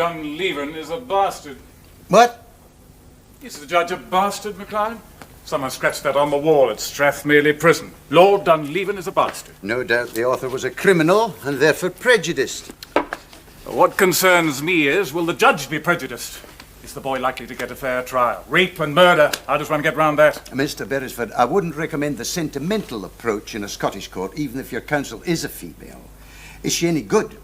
Dunleavin is a bastard. What? Is the judge a bastard, MacLeod? Someone scratched that on the wall at Strathmerley Prison. Lord Dunleavin is a bastard. No doubt the author was a criminal and therefore prejudiced. What concerns me is, will the judge be prejudiced? Is the boy likely to get a fair trial? Rape and murder, how does one get round that? Mr. Beresford, I wouldn't recommend the sentimental approach in a Scottish court, even if your counsel is a female. Is she any good?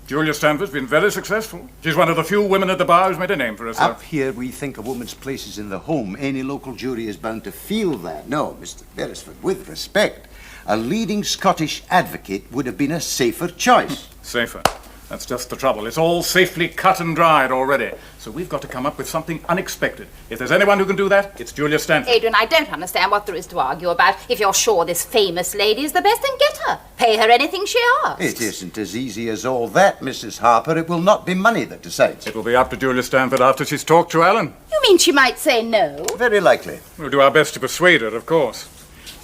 Julia Stanford's been very successful. She's one of the few women at the bar who's made a name for herself. Up here, we think a woman's place is in the home. Any local jury is bound to feel that. No, Mr. Beresford, with respect, a leading Scottish advocate would have been a safer choice. Safer? That's just the trouble. It's all safely cut and dried already. So we've got to come up with something unexpected. If there's anyone who can do that, it's Julia Stanford. Adrian, I don't understand what there is to argue about. If you're sure this famous lady is the best, then get her. Pay her anything she asks. It isn't as easy as all that, Mrs. Harper. It will not be money that decides. It will be up to Julia Stanford after she's talked to Alan. You mean she might say no? Very likely. We'll do our best to persuade her, of course.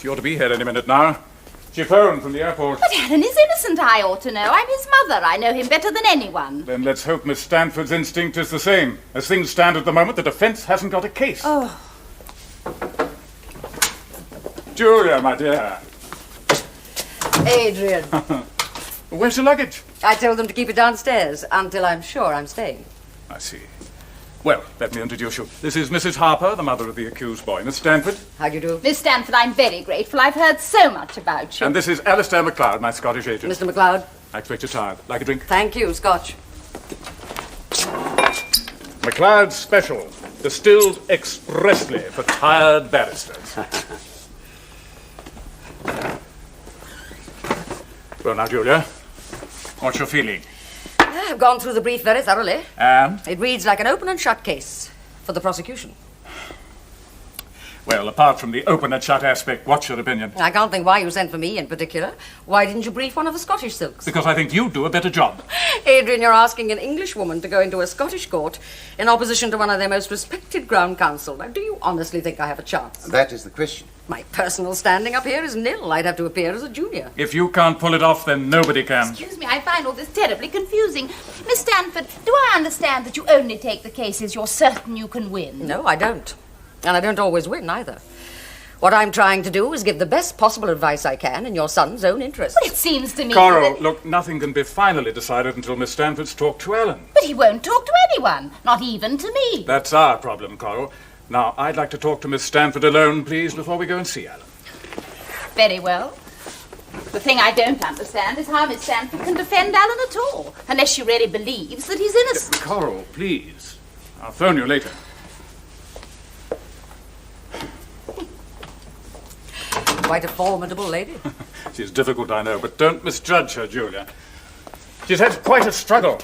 She ought to be here any minute now. She phoned from the airport. But Alan is innocent, I ought to know. I'm his mother. I know him better than anyone. Then let's hope Miss Stanford's instinct is the same. As things stand at the moment, the defence hasn't got a case. Oh. Julia, my dear. Adrian. Where's your luggage? I told them to keep it downstairs until I'm sure I'm staying. I see. Well, let me introduce you. This is Mrs. Harper, the mother of the accused boy. Miss Stanford. How do you do? Miss Stanford, I'm very grateful. I've heard so much about you. And this is Alistair MacLeod, my Scottish agent. Mr. MacLeod. I expect you're tired. Like a drink? Thank you, Scotch. MacLeod's Special, distilled expressly for tired barristers. Well, now, Julia, what's your feeling? I've gone through the brief very thoroughly. And? It reads like an open and shut case for the prosecution. Well, apart from the open and shut aspect, what's your opinion? I can't think why you sent for me in particular. Why didn't you brief one of the Scottish silks? Because I think you'd do a better job. Adrian, you're asking an English woman to go into a Scottish court in opposition to one of their most respected Crown Counsel. Now, do you honestly think I have a chance? That is the question. My personal standing up here is nil. I'd have to appear as a junior. If you can't pull it off, then nobody can. Excuse me, I find all this terribly confusing. Miss Stanford, do I understand that you only take the cases you're certain you can win? No, I don't. And I don't always win, either. What I'm trying to do is give the best possible advice I can in your son's own interest. But it seems to me Coral, that... look, nothing can be finally decided until Miss Stanford's talked to Alan. But he won't talk to anyone, not even to me. That's our problem, Coral. Now, I'd like to talk to Miss Stanford alone, please, before we go and see Alan. Very well. The thing I don't understand is how Miss Stanford can defend Alan at all, unless she really believes that he's innocent. Coral, please. I'll phone you later. Quite a formidable lady. She's difficult, I know, but don't misjudge her, Julia. She's had quite a struggle.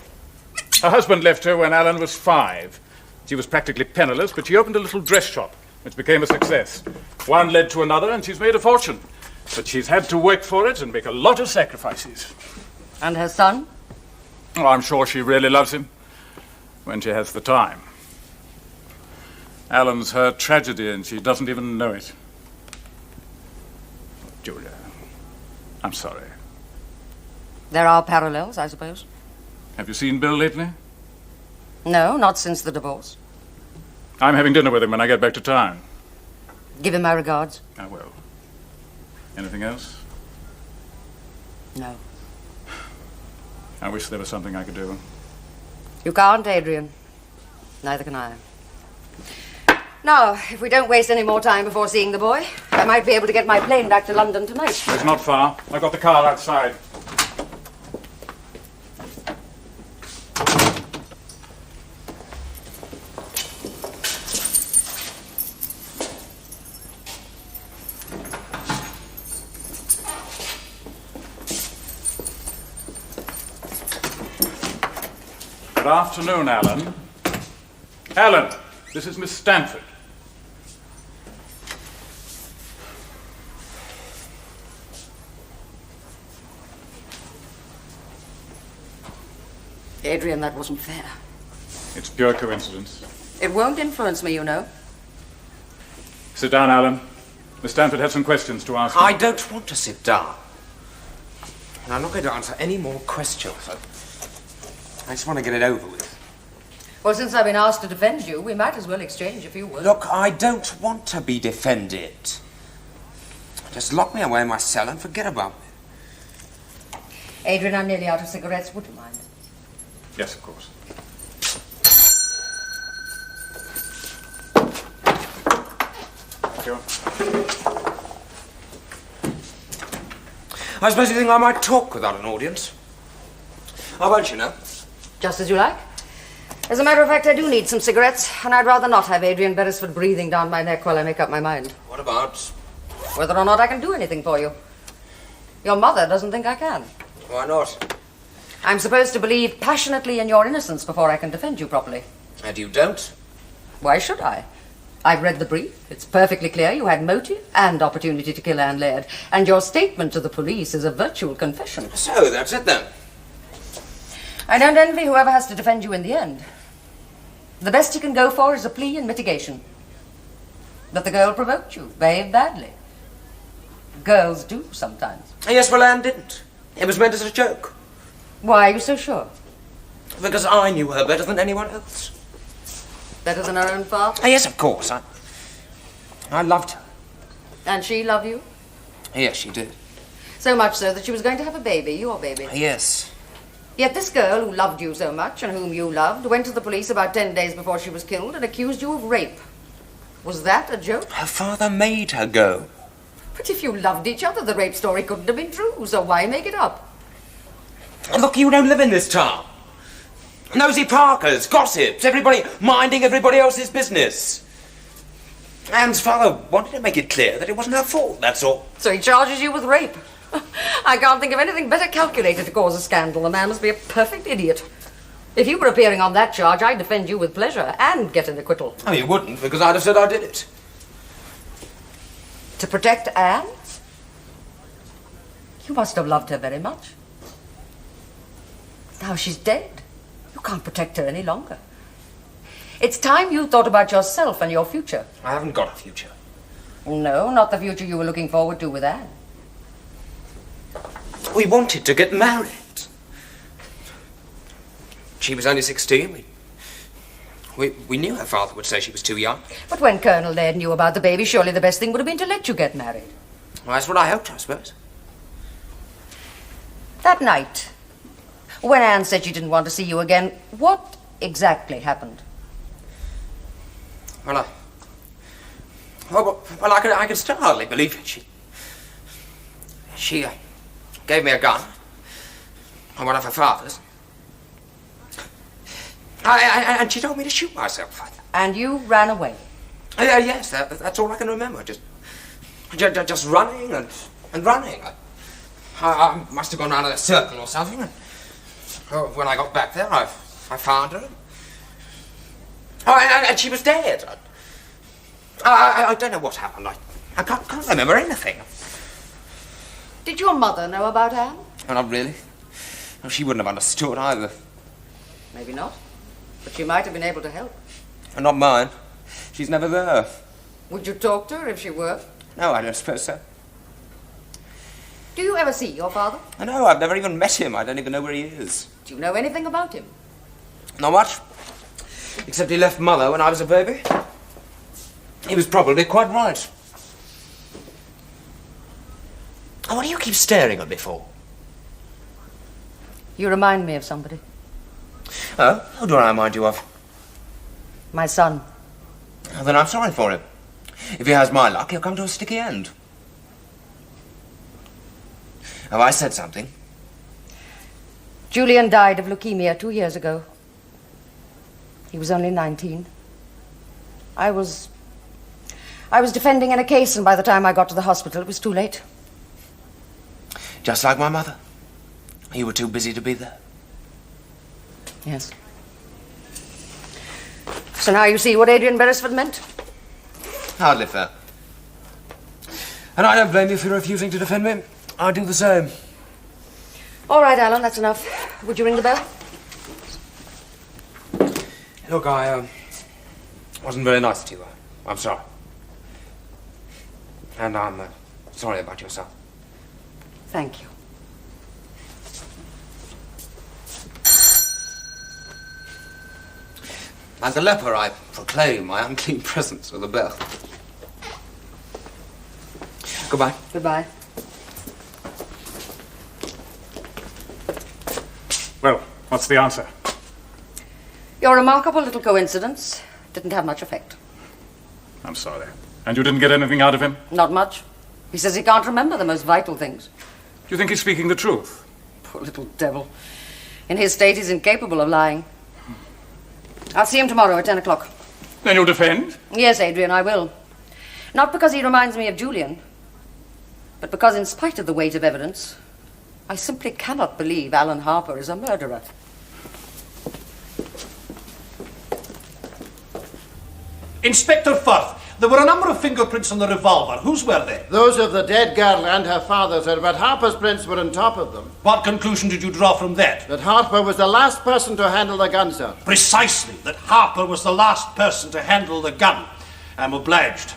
Her husband left her when Alan was 5. She was practically penniless, but she opened a little dress shop, which became a success. One led to another, and she's made a fortune. But she's had to work for it and make a lot of sacrifices. And her son? Oh, I'm sure she really loves him, when she has the time. Alan's her tragedy, and she doesn't even know it. Julia, I'm sorry. There are parallels, I suppose. Have you seen Bill lately? No, not since the divorce. I'm having dinner with him when I get back to town. Give him my regards. I will. Anything else? No. I wish there was something I could do. You can't, Adrian. Neither can I. Now, if we don't waste any more time before seeing the boy, I might be able to get my plane back to London tonight. It's not far. I've got the car outside. Good afternoon, Alan. Alan, this is Miss Stanford. Adrian, that wasn't fair. It's pure coincidence. It won't influence me, you know. Sit down, Alan. Miss Stanford has some questions to ask you. I don't want to sit down. I'm not going to answer any more questions. I just want to get it over with. Well, since I've been asked to defend you, we might as well exchange a few words. Look, I don't want to be defended. Just lock me away in my cell and forget about me. Adrian, I'm nearly out of cigarettes. Would you mind? Yes, of course. Thank you. I suppose you think I might talk without an audience? I won't, you know. Just as you like. As a matter of fact, I do need some cigarettes, and I'd rather not have Adrian Beresford breathing down my neck while I make up my mind. What about? Whether or not I can do anything for you. Your mother doesn't think I can. Why not? I'm supposed to believe passionately in your innocence before I can defend you properly. And you don't? Why should I? I've read the brief. It's perfectly clear you had motive and opportunity to kill Anne Laird, and your statement to the police is a virtual confession. So, that's it then. I don't envy whoever has to defend you in the end. The best you can go for is a plea and mitigation. But the girl provoked you, behaved badly. Girls do sometimes. Yes, well, Anne didn't. It was meant as a joke. Why are you so sure? Because I knew her better than anyone else. Better than her own father? Yes, of course. I loved her. And she loved you? Yes, she did. So much so that she was going to have a baby, your baby. Yes. Yet this girl who loved you so much and whom you loved went to the police about 10 days before she was killed and accused you of rape. Was that a joke? Her father made her go. But if you loved each other, the rape story couldn't have been true, so why make it up? Look, you don't live in this town. Nosy Parkers, gossips, everybody minding everybody else's business. Anne's father wanted to make it clear that it wasn't her fault, that's all. So he charges you with rape. I can't think of anything better calculated to cause a scandal. The man must be a perfect idiot. If you were appearing on that charge, I'd defend you with pleasure and get an acquittal. Oh, you wouldn't, because I'd have said I did it. To protect Anne? You must have loved her very much. Now she's dead. You can't protect her any longer. It's time you thought about yourself and your future. I haven't got a future. No, not the future you were looking forward to with Anne. We wanted to get married. She was only 16. We knew her father would say she was too young. But when Colonel Laird knew about the baby, surely the best thing would have been to let you get married. Well, that's what I hoped, I suppose. That night, when Anne said she didn't want to see you again, what exactly happened? Well, I could still hardly believe it. She gave me a gun, one of her father's. And she told me to shoot myself. And you ran away? Yes, that's all I can remember. Just running and running. I must have gone round in a circle or something. When I got back there, I found her. And she was dead. I don't know what happened. I can't remember anything. Did your mother know about Anne? Oh, not really. No, she wouldn't have understood either. Maybe not. But she might have been able to help. And not mine. She's never there. Would you talk to her if she were? No, I don't suppose so. Do you ever see your father? No, I've never even met him. I don't even know where he is. Do you know anything about him? Not much. Except he left Mother when I was a baby. He was probably quite right. Oh, what do you keep staring at me for? You remind me of somebody. Oh, who do I remind you of? My son. Oh, then I'm sorry for him. If he has my luck, he'll come to a sticky end. Have I said something? Julian died of leukemia 2 years ago. He was only 19. I was defending in a case, and by the time I got to the hospital, it was too late. Just like my mother. You were too busy to be there. Yes. So now you see what Adrian Beresford meant? Hardly fair. And I don't blame you for refusing to defend me. I'd do the same. All right, Alan, that's enough. Would you ring the bell? Look, I wasn't very nice to you. I'm sorry. And I'm sorry about your son. Thank you. As a leper, I proclaim my unclean presence with a bell. Goodbye. Goodbye. Well, what's the answer? Your remarkable little coincidence didn't have much effect. I'm sorry. And you didn't get anything out of him? Not much. He says he can't remember the most vital things. Do you think he's speaking the truth? Poor little devil. In his state, he's incapable of lying. I'll see him tomorrow at 10 o'clock. Then you'll defend? Yes, Adrian, I will. Not because he reminds me of Julian, but because in spite of the weight of evidence, I simply cannot believe Alan Harper is a murderer. Inspector Firth, there were a number of fingerprints on the revolver. Whose were they? Those of the dead girl and her father, sir, but Harper's prints were on top of them. What conclusion did you draw from that? That Harper was the last person to handle the gun, sir. Precisely, that Harper was the last person to handle the gun. I'm obliged.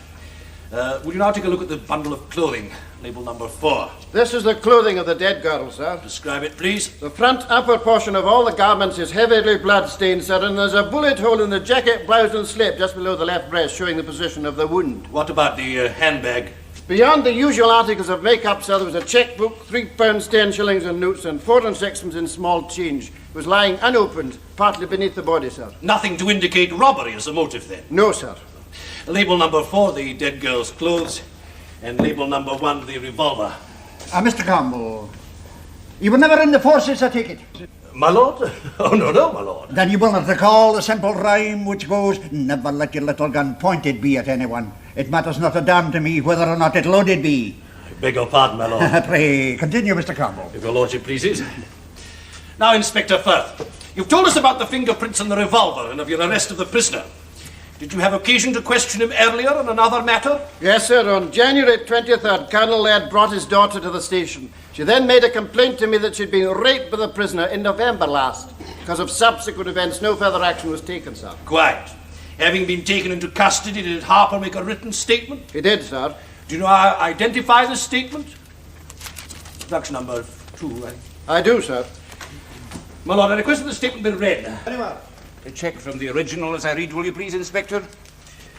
Will you now take a look at the bundle of clothing, label number 4? This is the clothing of the dead girl, sir. Describe it, please. The front upper portion of all the garments is heavily blood-stained, sir, and there's a bullet hole in the jacket, blouse and slip just below the left breast, showing the position of the wound. What about the handbag? Beyond the usual articles of make-up, sir, there was a checkbook, £3, 10 shillings in notes, and 4 and 6pence in small change. It was lying unopened, partly beneath the body, sir. Nothing to indicate robbery as a motive, then? No, sir. Label number 4, the dead girl's clothes, and label number 1, the revolver. Mr. Campbell, you were never in the forces, I take it? My lord? Oh, no, my lord. Then you will not recall the simple rhyme which goes, never let your little gun pointed be at anyone. It matters not a damn to me whether or not it loaded be. I beg your pardon, my lord. Pray, continue, Mr. Campbell. If your lordship pleases. Now, Inspector Firth, you've told us about the fingerprints on the revolver and of your arrest of the prisoner. Did you have occasion to question him earlier on another matter? Yes, sir. On January 23rd, Colonel Laird brought his daughter to the station. She then made a complaint to me that she'd been raped by the prisoner in November last. Because of subsequent events, no further action was taken, sir. Quite. Having been taken into custody, did Harper make a written statement? He did, sir. Do you know how to identify the statement? Instruction number 2, I do, sir. My lord, I request that the statement be read. Very well. A check from the original as I read, will you please, Inspector?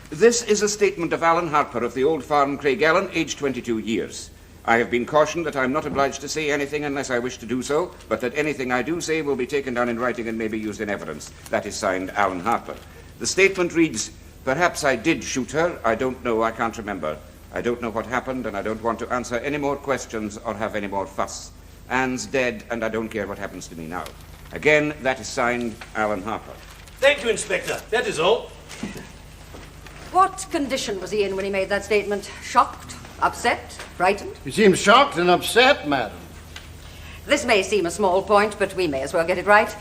This is a statement of Alan Harper of the Old Farm, Craigellon, aged 22 years. I have been cautioned that I am not obliged to say anything unless I wish to do so, but that anything I do say will be taken down in writing and may be used in evidence. That is signed Alan Harper. The statement reads, perhaps I did shoot her. I don't know. I can't remember. I don't know what happened, and I don't want to answer any more questions or have any more fuss. Anne's dead, and I don't care what happens to me now. Again, that is signed Alan Harper. Thank you, Inspector. That is all. What condition was he in when he made that statement? Shocked? Upset? Frightened? He seems shocked and upset, madam. This may seem a small point, but we may as well get it right.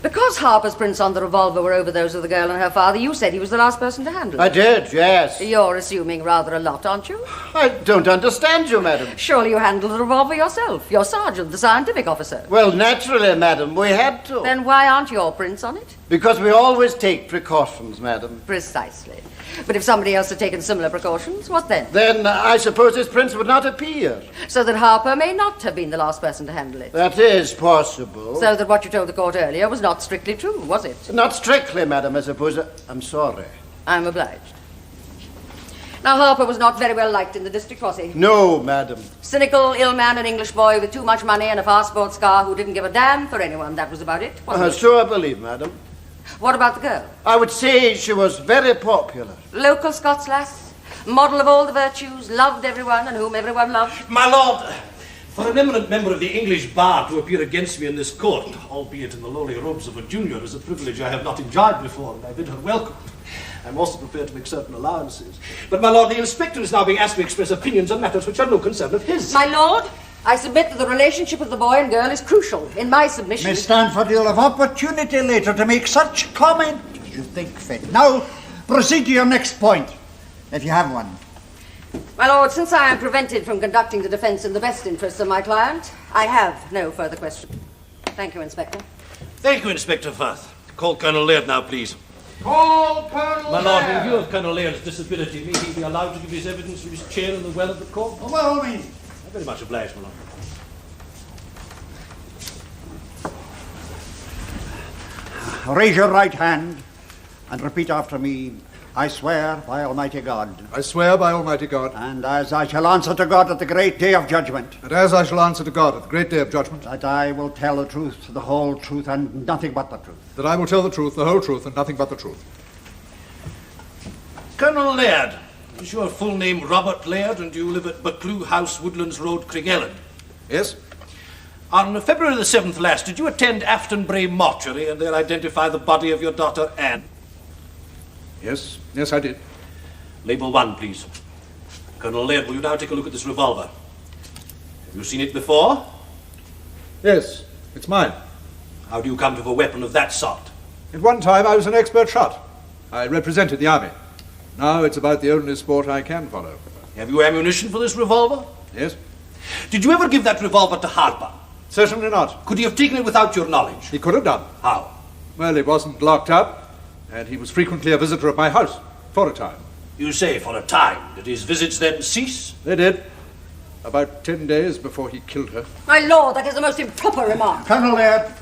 Because Harper's prints on the revolver were over those of the girl and her father, you said he was the last person to handle it. I did, yes. You're assuming rather a lot, aren't you? I don't understand you, madam. Surely you handled the revolver yourself. Your sergeant, the scientific officer. Well, naturally, madam, we had to. Then why aren't your prints on it? Because we always take precautions, madam. Precisely. But if somebody else had taken similar precautions, what then? Then I suppose his prints would not appear. So that Harper may not have been the last person to handle it. That is possible. So that what you told the court earlier was not strictly true, was it? Not strictly, madam, I suppose. I'm sorry. I'm obliged. Now, Harper was not very well liked in the district, was he? No, madam. Cynical, ill man, an English boy with too much money and a fast sports car who didn't give a damn for anyone. That was about it, wasn't it? So I believe, madam. What about the girl? I would say she was very popular. Local Scots lass, model of all the virtues, loved everyone and whom everyone loved. My lord, for an eminent member of the English bar to appear against me in this court, albeit in the lowly robes of a junior, is a privilege I have not enjoyed before, and I bid her welcome. I'm also prepared to make certain allowances. But, my lord, the inspector is now being asked to express opinions on matters which are no concern of his. My lord, I submit that the relationship of the boy and girl is crucial in my submission. Miss Stanford, you'll have opportunity later to make such comment as you think fit. Now, proceed to your next point, if you have one. My lord, since I am prevented from conducting the defence in the best interests of my client, I have no further question. Thank you, Inspector. Thank you, Inspector Firth. Call Colonel Laird now, please. Call Colonel My lord, in view of Colonel Laird's disability, may he be allowed to give his evidence from his chair in the well of the court? By all means. I'm very much obliged, my lord. raise your right hand and repeat after me. I swear by Almighty God. I swear by Almighty God. And as I shall answer to God at the great day of judgment. And as I shall answer to God at the great day of judgment. That I will tell the truth, the whole truth, and nothing but the truth. That I will tell the truth, the whole truth, and nothing but the truth. Colonel Laird, is your full name Robert Laird, and do you live at Buccleuch House, Woodlands Road, Craigellon? Yes. On February the 7th last, did you attend Afton Bray Mortuary and there identify the body of your daughter Anne? Yes, yes, I did. Label 1, please. Colonel Laird, will you now take a look at this revolver? Have you seen it before? Yes, it's mine. How do you come to have a weapon of that sort? At one time I was an expert shot. I represented the army. Now it's about the only sport I can follow. Have you ammunition for this revolver? Yes. Did you ever give that revolver to Harper? Certainly not. Could he have taken it without your knowledge? He could have done. How? Well, he wasn't locked up, and he was frequently a visitor at my house, for a time. You say for a time. Did his visits then cease? They did. About 10 days before he killed her. My lord, that is the most improper remark. Colonel Laird,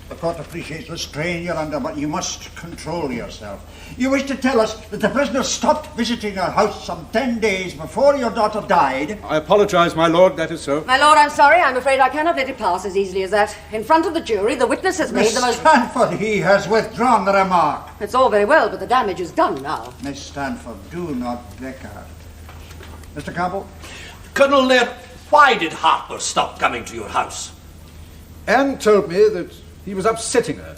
the court appreciates the strain you're under, but you must control yourself. You wish to tell us that the prisoner stopped visiting your house some 10 days before your daughter died? I apologize, my lord, that is so. My lord, I'm sorry. I'm afraid I cannot let it pass as easily as that. In front of the jury, the witness has made the most... Miss Stanford, he has withdrawn the remark. It's all very well, but the damage is done now. Miss Stanford, do not bicker. Mr. Campbell? Colonel Laird, why did Harper stop coming to your house? Anne told me that he was upsetting her.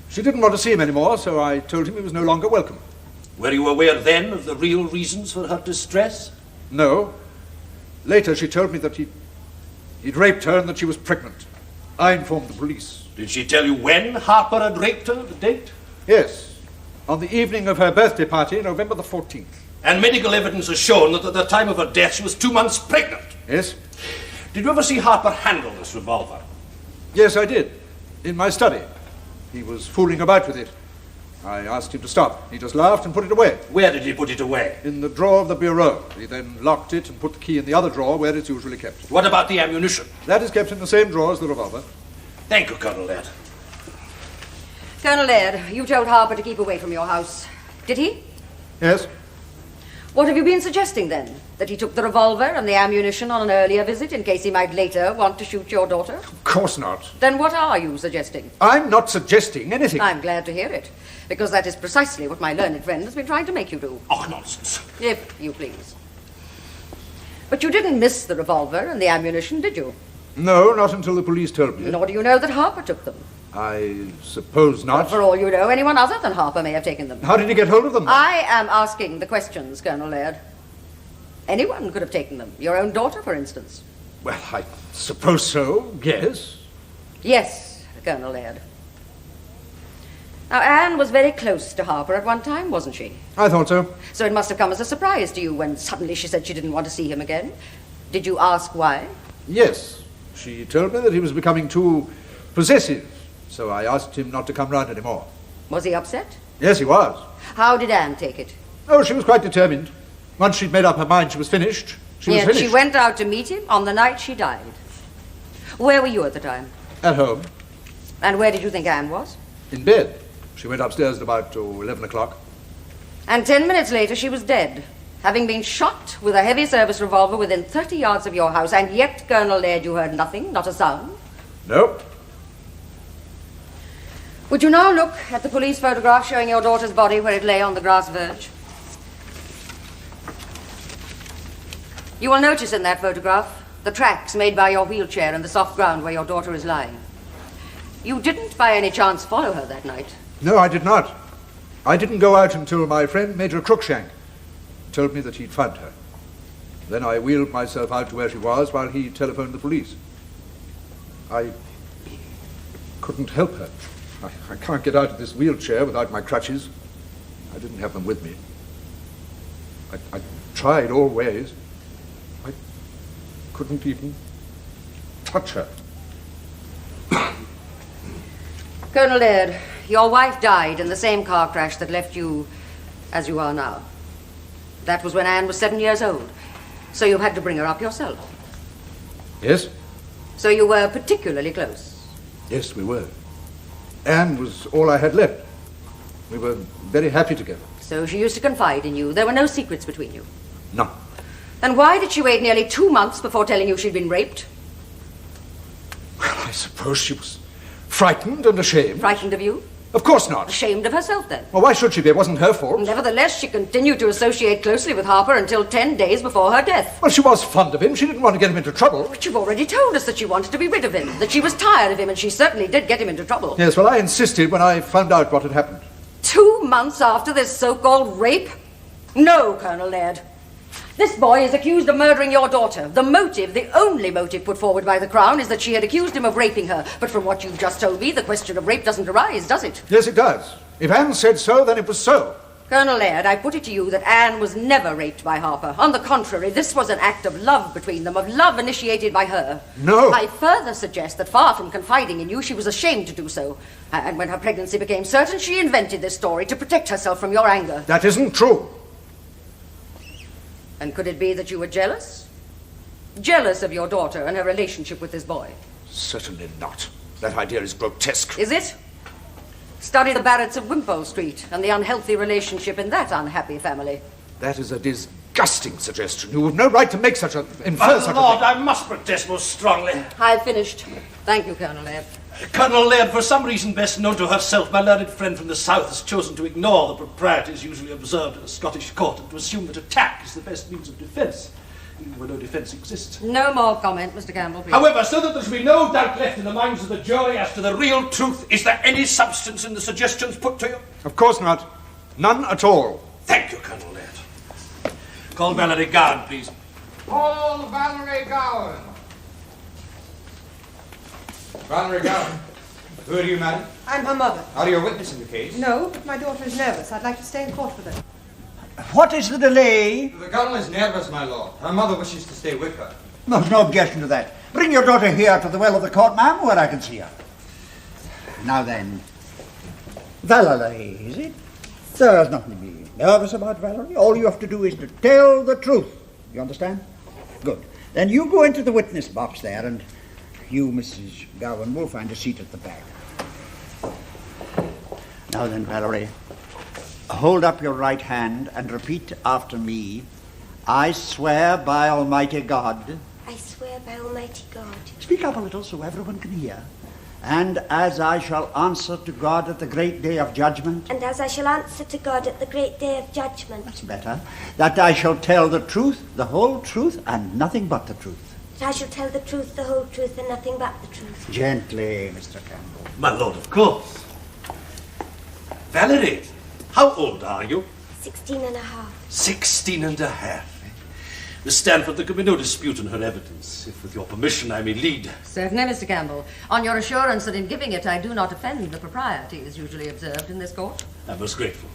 She didn't want to see him anymore, so I told him he was no longer welcome. Were you aware then of the real reasons for her distress? No. Later she told me that he'd raped her and that she was pregnant. I informed the police. Did she tell you when Harper had raped her, the date? Yes. On the evening of her birthday party, November the 14th. And medical evidence has shown that at the time of her death she was 2 months pregnant. Yes. Did you ever see Harper handle this revolver? Yes, I did. In my study. He was fooling about with it. I asked him to stop. He just laughed and put it away. Where did he put it away? In the drawer of the bureau. He then locked it and put the key in the other drawer where it's usually kept. What about the ammunition? That is kept in the same drawer as the revolver. Thank you, Colonel Laird. Colonel Laird, you told Harper to keep away from your house. Did he? Yes. What have you been suggesting, then? That he took the revolver and the ammunition on an earlier visit in case he might later want to shoot your daughter? Of course not. Then what are you suggesting? I'm not suggesting anything. I'm glad to hear it, because that is precisely what my learned friend has been trying to make you do. Oh, nonsense. If you please. But you didn't miss the revolver and the ammunition, did you? No, not until the police told me. Nor do you know that Harper took them. I suppose not. For all you know, anyone other than Harper may have taken them. How did he get hold of them? I am asking the questions, Colonel Laird. Anyone could have taken them. Your own daughter, for instance. Well, I suppose so, yes. Yes, Colonel Laird. Now, Anne was very close to Harper at one time, wasn't she? I thought so. So it must have come as a surprise to you when suddenly she said she didn't want to see him again. Did you ask why? Yes. She told me that he was becoming too possessive, so I asked him not to come round anymore. Was he upset? Yes, he was. How did Anne take it? Oh, she was quite determined. Once she'd made up her mind she was finished, she was finished. She went out to meet him on the night she died. Where were you at the time? At home. And where did you think Anne was? In bed. She went upstairs at about 11 o'clock. And 10 minutes later she was dead, having been shot with a heavy service revolver within 30 yards of your house, and yet, Colonel Laird, you heard nothing, not a sound? No. Would you now look at the police photograph showing your daughter's body where it lay on the grass verge? You will notice in that photograph the tracks made by your wheelchair in the soft ground where your daughter is lying. You didn't by any chance follow her that night? No, I did not. I didn't go out until my friend Major Crookshank told me that he'd found her. Then I wheeled myself out to where she was while he telephoned the police. I couldn't help her. I can't get out of this wheelchair without my crutches. I didn't have them with me. I tried all ways. I couldn't even touch her. Colonel Laird, your wife died in the same car crash that left you as you are now. That was when Anne was 7 years old. So you had to bring her up yourself. Yes? So you were particularly close. Yes, we were. Anne was all I had left. We were very happy together. So she used to confide in you. There were no secrets between you. None. Then why did she wait nearly 2 months before telling you she'd been raped? Well, I suppose she was frightened and ashamed. Frightened of you? Of course not. Ashamed of herself, then? Well, why should she be? It wasn't her fault. Nevertheless, she continued to associate closely with Harper until 10 days before her death. Well, she was fond of him. She didn't want to get him into trouble. But you've already told us that she wanted to be rid of him, that she was tired of him, and she certainly did get him into trouble. Yes, well, I insisted when I found out what had happened. 2 months after this so-called rape? No, Colonel Laird. This boy is accused of murdering your daughter. The motive, the only motive put forward by the Crown, is that she had accused him of raping her. But from what you've just told me, the question of rape doesn't arise, does it? Yes, it does. If Anne said so, then it was so. Colonel Laird, I put it to you that Anne was never raped by Harper. On the contrary, this was an act of love between them, of love initiated by her. No. I further suggest that far from confiding in you, she was ashamed to do so. And when her pregnancy became certain, she invented this story to protect herself from your anger. That isn't true. And could it be that you were jealous? Jealous of your daughter and her relationship with this boy? Certainly not. That idea is grotesque. Is it? Study the Barretts of Wimpole Street and the unhealthy relationship in that unhappy family. That is a disgusting suggestion. You have no right to make such a... My lord, I must protest most strongly. I've finished. Thank you, Colonel Laird. Colonel Laird, for some reason best known to herself, my learned friend from the south has chosen to ignore the proprieties usually observed in a Scottish court and to assume that attack is the best means of defence, even where no defence exists. No more comment, Mr. Campbell, please. However, so that there should be no doubt left in the minds of the jury as to the real truth, is there any substance in the suggestions put to you? Of course not. None at all. Thank you, Colonel Laird. Call Valerie Gowan, please. Call Valerie Gowan. Valerie Gowan. Who are you, madam? I'm her mother. Are you a witness in the case? No, but my daughter is nervous. I'd like to stay in court with her. What is the delay? The girl is nervous, my lord. Her mother wishes to stay with her. There's no objection to that. Bring your daughter here to the well of the court, ma'am, where I can see her. Now then, Valerie, is it? There's nothing to be nervous about, Valerie. All you have to do is to tell the truth. You understand? Good. Then you go into the witness box there, and you, Mrs. Gowan, will find a seat at the back. Now then, Valerie, hold up your right hand and repeat after me. I swear by Almighty God. I swear by Almighty God. Speak up a little so everyone can hear. And as I shall answer to God at the great day of judgment. And as I shall answer to God at the great day of judgment. That's better. That I shall tell the truth, the whole truth, and nothing but the truth. That I shall tell the truth, the whole truth, and nothing but the truth. Gently, Mr. Campbell. My lord, of course. Valerie, how old are you? 16 and a half. 16 and a half. Miss Stanford, there can be no dispute on her evidence. If, with your permission, I may lead. Certainly, Mr. Campbell. On your assurance that in giving it, I do not offend the proprieties usually observed in this court. I'm most grateful.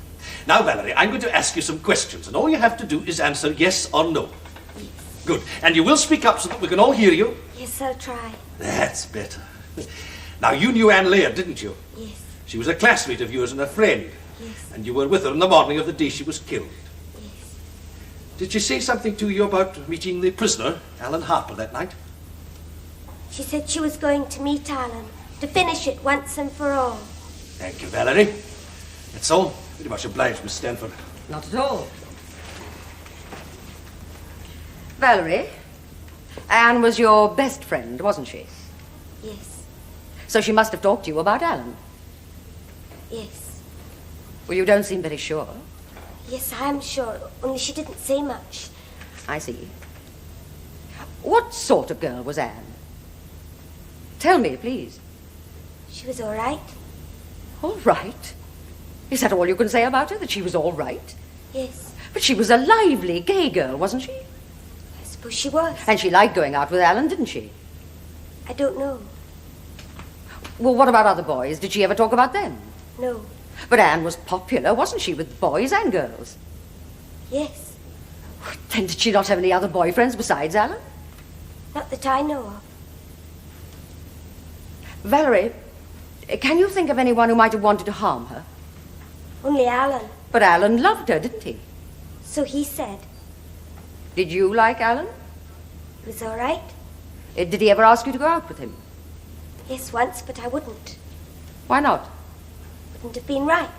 Now, Valerie, I'm going to ask you some questions, and all you have to do is answer yes or no. Yes. Good. And you will speak up so that we can all hear you? Yes, I'll try. That's better. Now, you knew Anne Laird, didn't you? Yes. She was a classmate of yours and a friend. Yes. And you were with her on the morning of the day she was killed. Yes. Did she say something to you about meeting the prisoner, Alan Harper, that night? She said she was going to meet Alan, to finish it once and for all. Thank you, Valerie. That's all. Very much obliged, Miss Stanford. Not at all. Valerie, Anne was your best friend, wasn't she? Yes. So she must have talked to you about Alan. Yes. Well, you don't seem very sure. Yes, I am sure, only she didn't say much. I see. What sort of girl was Anne? Tell me, please. She was all right. All right? Is that all you can say about her, that she was all right? Yes. But she was a lively, gay girl, wasn't she? I suppose she was. And she liked going out with Alan, didn't she? I don't know. Well, what about other boys? Did she ever talk about them? No. But Anne was popular, wasn't she, with boys and girls? Yes. Then did she not have any other boyfriends besides Alan? Not that I know of. Valerie, can you think of anyone who might have wanted to harm her? Only Alan. But Alan loved her, didn't he? So he said. Did you like Alan? He was all right. Did he ever ask you to go out with him? Yes, once, but I wouldn't. Why not? wouldn't have been right.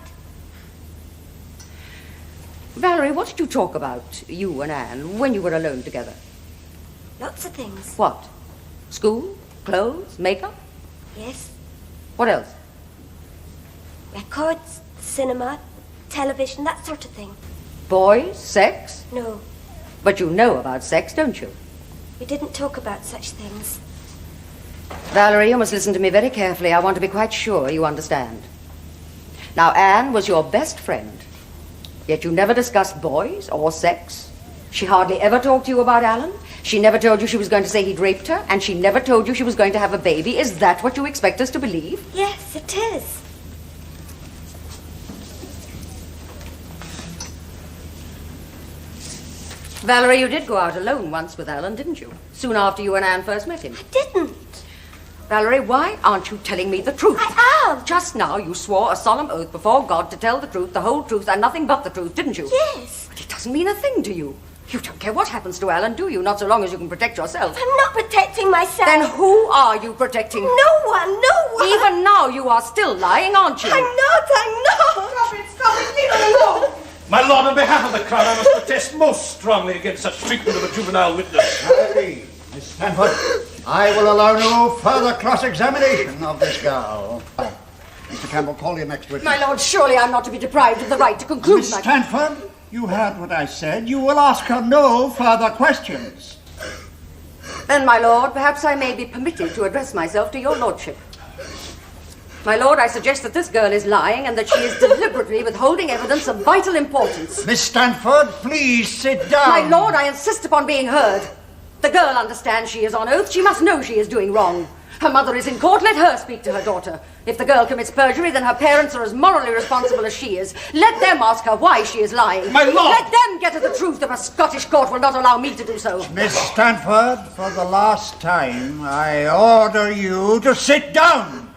Valerie, what did you talk about, you and Anne, when you were alone together? Lots of things. What? School? Clothes? Makeup? Yes. What else? Records, cinema, television, that sort of thing. Boys? Sex? No, But you know about sex, don't you? we didn't talk about such things. Valerie, you must listen to me very carefully. I want to be quite sure you understand. Now, Anne was your best friend, yet you never discussed boys or sex. She hardly ever talked to you about Alan. She never told you she was going to say he'd raped her, and she never told you she was going to have a baby. Is that what you expect us to believe? Yes, it is. Valerie, you did go out alone once with Alan, didn't you? Soon after you and Anne first met him. I didn't. Valerie, why aren't you telling me the truth? I am. Just now you swore a solemn oath before God to tell the truth, the whole truth, and nothing but the truth, didn't you? Yes. But it doesn't mean a thing to you. You don't care what happens to Alan, do you? Not so long as you can protect yourself. I'm not protecting myself. Then who are you protecting? No one. Even now you are still lying, aren't you? I'm not. Stop it, leave it alone. My lord, on behalf of the Crown, I must protest most strongly against such treatment of a juvenile witness. Valerie, Miss Stanford, I will allow no further cross-examination of this girl. Mr. Campbell, call your next witness. My lord, surely I'm not to be deprived of the right to conclude Miss Stanford, you heard what I said. You will ask her no further questions. Then, my lord, perhaps I may be permitted to address myself to your lordship. My lord, I suggest that this girl is lying and that she is deliberately withholding evidence of vital importance. Miss Stanford, please sit down. My lord, I insist upon being heard. The girl understands she is on oath. She must know she is doing wrong. Her mother is in court. Let her speak to her daughter. If the girl commits perjury, then her parents are as morally responsible as she is. Let them ask her why she is lying. My lord! Let them get at the truth if a Scottish court will not allow me to do so. Miss Stanford, for the last time, I order you to sit down.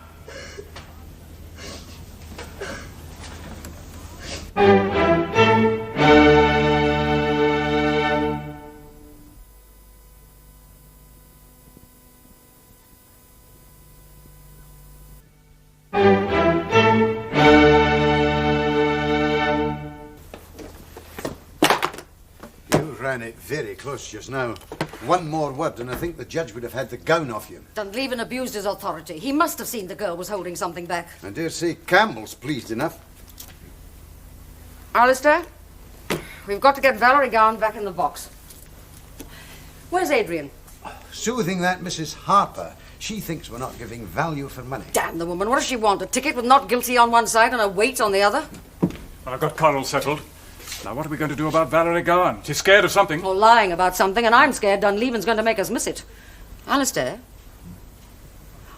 Ran it very close just now. One more word and I think the judge would have had the gown off you. Dunleavin abused his authority. He must have seen the girl was holding something back. I dare say Campbell's pleased enough. Alistair, we've got to get Valerie Gowan back in the box. Where's Adrian? Soothing that Mrs. Harper. She thinks we're not giving value for money. Damn the woman. What does she want? A ticket with not guilty on one side and a wait on the other? I've got Coral settled. Now, what are we going to do about Valerie Gowan? She's scared of something. Or lying about something, and I'm scared Dunleavin's going to make us miss it. Alistair,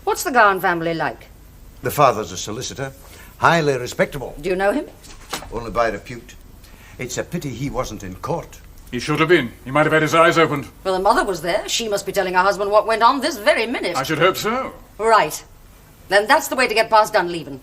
what's the Gowan family like? The father's a solicitor. Highly respectable. Do you know him? Only by repute. It's a pity he wasn't in court. He should have been. He might have had his eyes opened. Well, the mother was there. She must be telling her husband what went on this very minute. I should hope so. Right. Then that's the way to get past Dunleavin.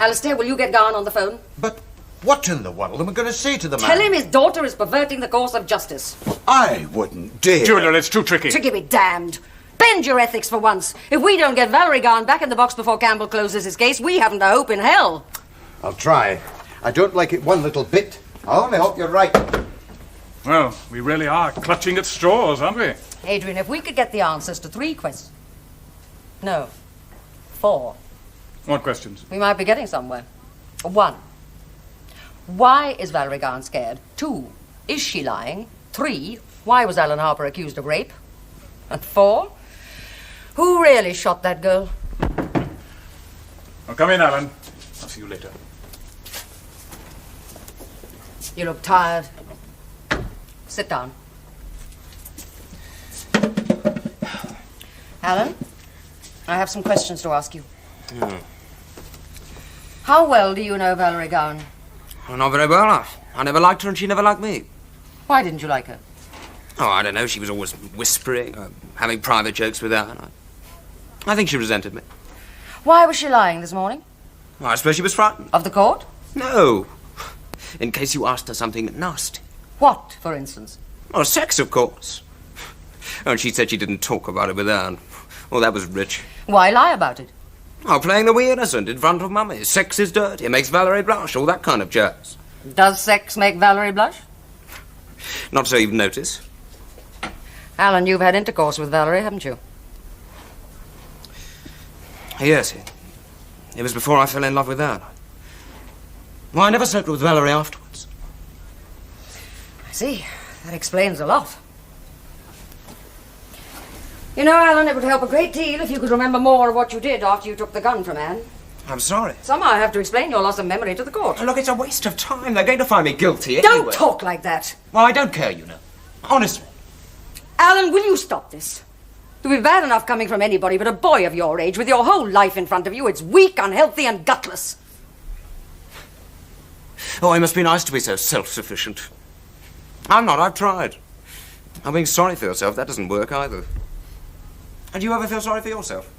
Alistair, will you get Gowan on the phone? But what in the world am I going to say to the man? Tell him his daughter is perverting the course of justice. I wouldn't dare. Julia, it's too tricky. Tricky be damned. Bend your ethics for once. If we don't get Valerie Gowan back in the box before Campbell closes his case, we haven't a hope in hell. I'll try. I don't like it one little bit. I only hope you're right. Well, we really are clutching at straws, aren't we? Adrian, if we could get the answers to 3 questions... No, 4. What questions? We might be getting somewhere. 1. Why is Valerie Gowan scared? 2. Is she lying? 3. Why was Alan Harper accused of rape? And 4. Who really shot that girl? Well, come in, Alan. I'll see you later. You look tired. Sit down. Alan, I have some questions to ask you. How well do you know Valerie Gowan? Well, not very well. I never liked her and she never liked me. Why didn't you like her? Oh, I don't know. She was always whispering, having private jokes with her. And I think she resented me. Why was she lying this morning? Well, I suppose she was frightened. Of the court? No. In case you asked her something nasty. What, for instance? Oh, sex, of course. Oh, and she said she didn't talk about it with Anne. Well, that was rich. Why lie about it? Oh, playing the wee innocent in front of Mummy. Sex is dirty, it makes Valerie blush, all that kind of jazz. Does sex make Valerie blush? Not so you'd notice. Alan, you've had intercourse with Valerie, haven't you? Yes, it was before I fell in love with her. Well, I never slept with Valerie afterwards. I see. That explains a lot. You know, Alan, it would help a great deal if you could remember more of what you did after you took the gun from Anne. I'm sorry. Somehow I have to explain your loss of memory to the court. Look, it's a waste of time. They're going to find me guilty anyway. Don't talk like that. Well, I don't care, you know. Honestly. Alan, will you stop this? It would be bad enough coming from anybody but a boy of your age with your whole life in front of you. It's weak, unhealthy, and gutless. Oh, it must be nice to be so self-sufficient. I'm not. I've tried. I'm being sorry for yourself. That doesn't work either. And do you ever feel sorry for yourself?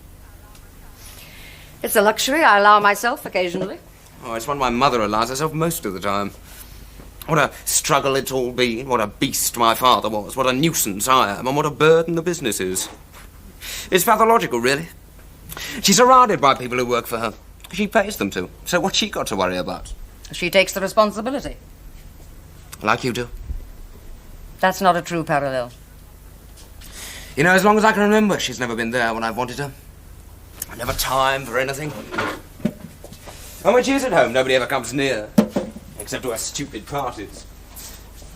It's a luxury I allow myself occasionally. Oh, it's one my mother allows herself most of the time. What a struggle it's all been. What a beast my father was. What a nuisance I am. And what a burden the business is. It's pathological, really. She's surrounded by people who work for her. She pays them to. So what's she got to worry about? She takes the responsibility. Like you do. That's not a true parallel. You know, as long as I can remember, she's never been there when I've wanted her. Never time for anything. And when she's at home, nobody ever comes near. Except to her stupid parties.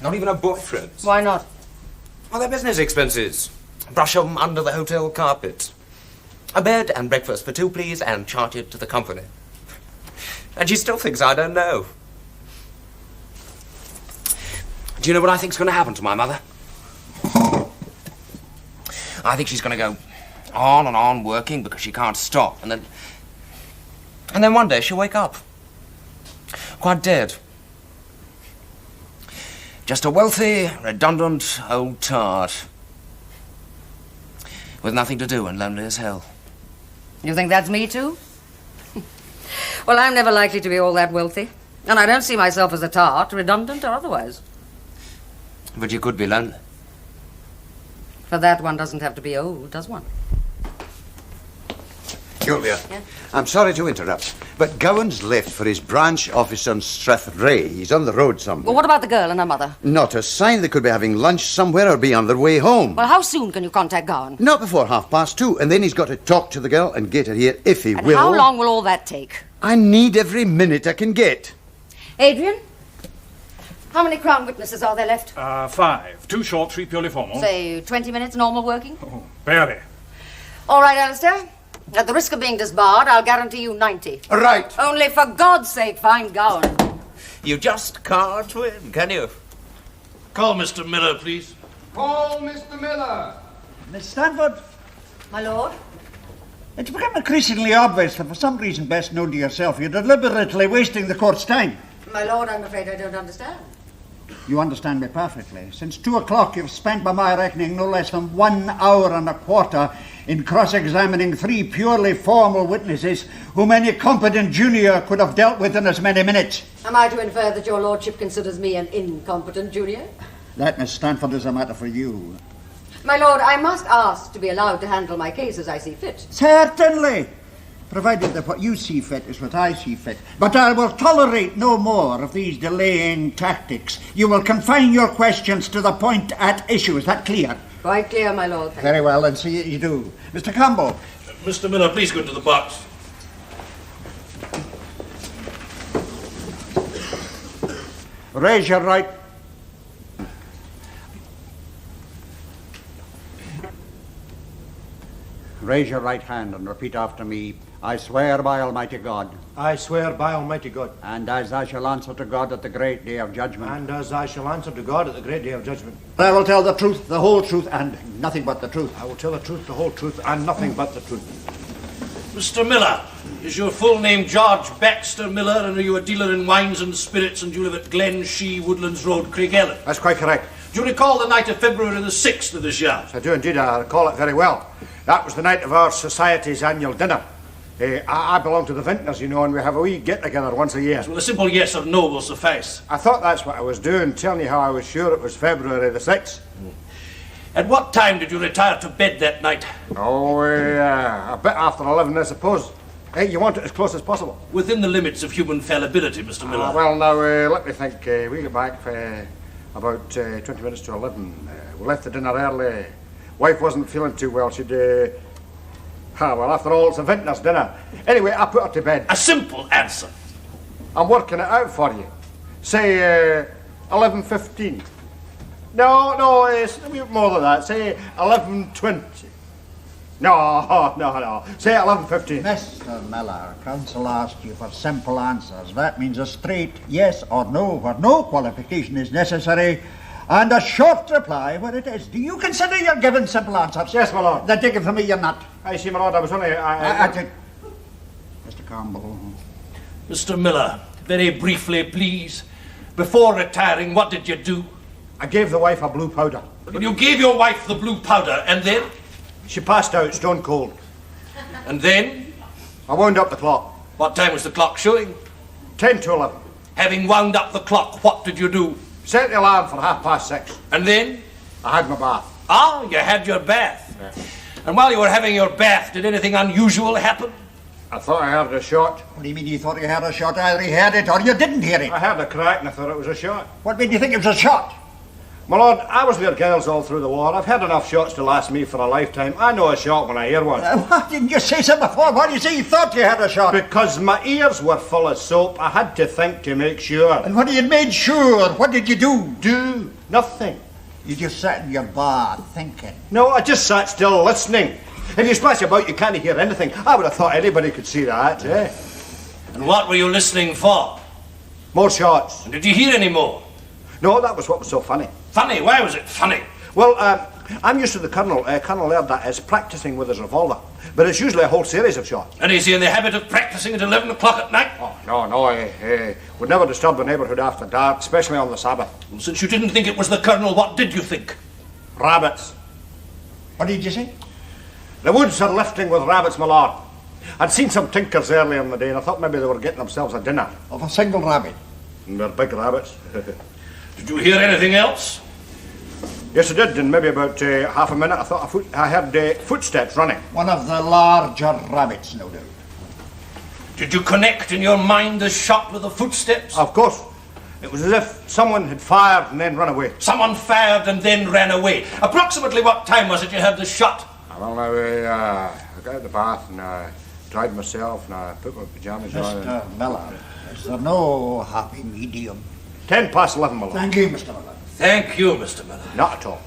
Not even her boyfriends. Why not? Well, they're business expenses. Brush 'em under the hotel carpet. A bed and breakfast for 2, please, and charge it to the company. And she still thinks I don't know. Do you know what I think's going to happen to my mother? I think she's going to go on and on working because she can't stop. And then one day she'll wake up. Quite dead. Just a wealthy, redundant old tart. With nothing to do and lonely as hell. You think that's me too? Well, I'm never likely to be all that wealthy. And I don't see myself as a tart, redundant or otherwise. But you could be lonely. For that, one doesn't have to be old, does one? Julia, Yeah? I'm sorry to interrupt, but Gowan's left for his branch office on Strathray. He's on the road somewhere. Well, what about the girl and her mother? Not a sign. They could be having lunch somewhere or be on their way home. Well, how soon can you contact Gowan? Not before 2:30, and then he's got to talk to the girl and get her here if he And will. how long will all that take? I need every minute I can get. Adrian? How many Crown witnesses are there left? 5. 2 short, 3 purely formal. Say, 20 minutes normal working? Oh, barely. All right, Alistair. At the risk of being disbarred, I'll guarantee you 90. Right. Only for God's sake, find Gowan. You just can't win, can you? Call Mr. Miller, please. Call Mr. Miller. Miss Stanford, My lord? it's become increasingly obvious that for some reason best known to yourself, you're deliberately wasting the court's time. My lord, I'm afraid I don't understand. You understand me perfectly. Since 2 o'clock, you've spent, by my reckoning, no less than 1 hour and a quarter in cross-examining 3 purely formal witnesses whom any competent junior could have dealt with in as many minutes. Am I to infer that your lordship considers me an incompetent junior? That, Miss Stanford, is a matter for you. My lord, I must ask to be allowed to handle my case as I see fit. Certainly, provided that what you see fit is what I see fit. But I will tolerate no more of these delaying tactics. You will confine your questions to the point at issue. Is that clear? Quite clear, my lord. Thank Very well, and so you do. Mr. Campbell. Mr. Miller, please go into the box. Raise your right. Raise your right hand and repeat after me. I swear by Almighty God. I swear by Almighty God. And as I shall answer to God at the great day of judgment. And as I shall answer to God at the great day of judgment. I will tell the truth, the whole truth, and nothing but the truth. I will tell the truth, the whole truth, and nothing but the truth. Mr. Miller, is your full name George Baxter Miller, and are you a dealer in wines and spirits, and you live at Glen Shee, Woodlands Road, Craigellon? That's quite correct. Do you recall the night of February the 6th of this year? I do indeed. I recall it very well. That was the night of our society's annual dinner. I belong to the Vintners, you know, and we have a wee get-together once a year. Well, a simple yes or no will suffice. I thought that's what I was doing, telling you how I was sure it was February the 6th. At what time did you retire to bed that night? Oh, a bit after 11, I suppose. Hey, you want it as close as possible? Within the limits of human fallibility, Mr. Miller. Well, now, let me think. We get back about 20 minutes to 11. We left the dinner early. Wife wasn't feeling too well. She'd... well, after all, it's a vintner's dinner. Anyway, I put her to bed. A simple answer. I'm working it out for you. Say 11:15. No, it's a bit more than that. Say 11:20. No. Say 11:15. Mr. Miller, counsel asked you for simple answers. That means a straight yes or no, where no qualification is necessary, and a short reply where it is. Do you consider you're given simple answers? Yes, my lord. Then take it from me, you're not. I see, my lord, I was only... Mr. Campbell. Mr. Miller, very briefly, please. Before retiring, what did you do? I gave the wife a blue powder. You gave your wife the blue powder, and then? She passed out stone cold. And then? I wound up the clock. What time was the clock showing? 10 to 11. Having wound up the clock, what did you do? Set the alarm for 6:30. And then? I had my bath. Ah, you had your bath. Yeah. And while you were having your bath, did anything unusual happen? I thought I heard a shot. What do you mean you thought you heard a shot? Either you heard it or you didn't hear it. I heard a crack and I thought it was a shot. What made you think it was a shot? My lord, I was with girls all through the war. I've had enough shots to last me for a lifetime. I know a shot when I hear one. Why didn't you say so before? Why do you say you thought you had a shot? Because my ears were full of soap. I had to think to make sure. And when you made sure, what did you do? Do nothing. You just sat in your bath thinking. No, I just sat still listening. If you splash about, you can't hear anything. I would have thought anybody could see that, eh? And what were you listening for? More shots. And did you hear any more? No, that was what was so funny. Funny? Why was it funny? Well, I'm used to the Colonel. Colonel Laird, that is, practising with his revolver. But it's usually a whole series of shots. And is he in the habit of practising at 11 o'clock at night? Oh, no. Would never disturb the neighbourhood after dark, especially on the Sabbath. Well, since you didn't think it was the Colonel, what did you think? Rabbits. What did you say? The woods are lifting with rabbits, my lord. I'd seen some tinkers earlier in the day, and I thought maybe they were getting themselves a dinner. Of a single rabbit? And they're big rabbits. Did you hear anything else? Yes, I did. In maybe about half a minute, I thought I heard footsteps running. One of the larger rabbits, no doubt. Did you connect in your mind the shot with the footsteps? Of course. It was as if someone had fired and then run away. Someone fired and then ran away. Approximately what time was it you heard the shot? Well, I got out of the bath and I dried myself and I put my pyjamas on. Mr. Miller, is there no happy medium? 11:10, my lord. Thank you, Mr. Miller. Thank you, Mr. Miller. Not at all.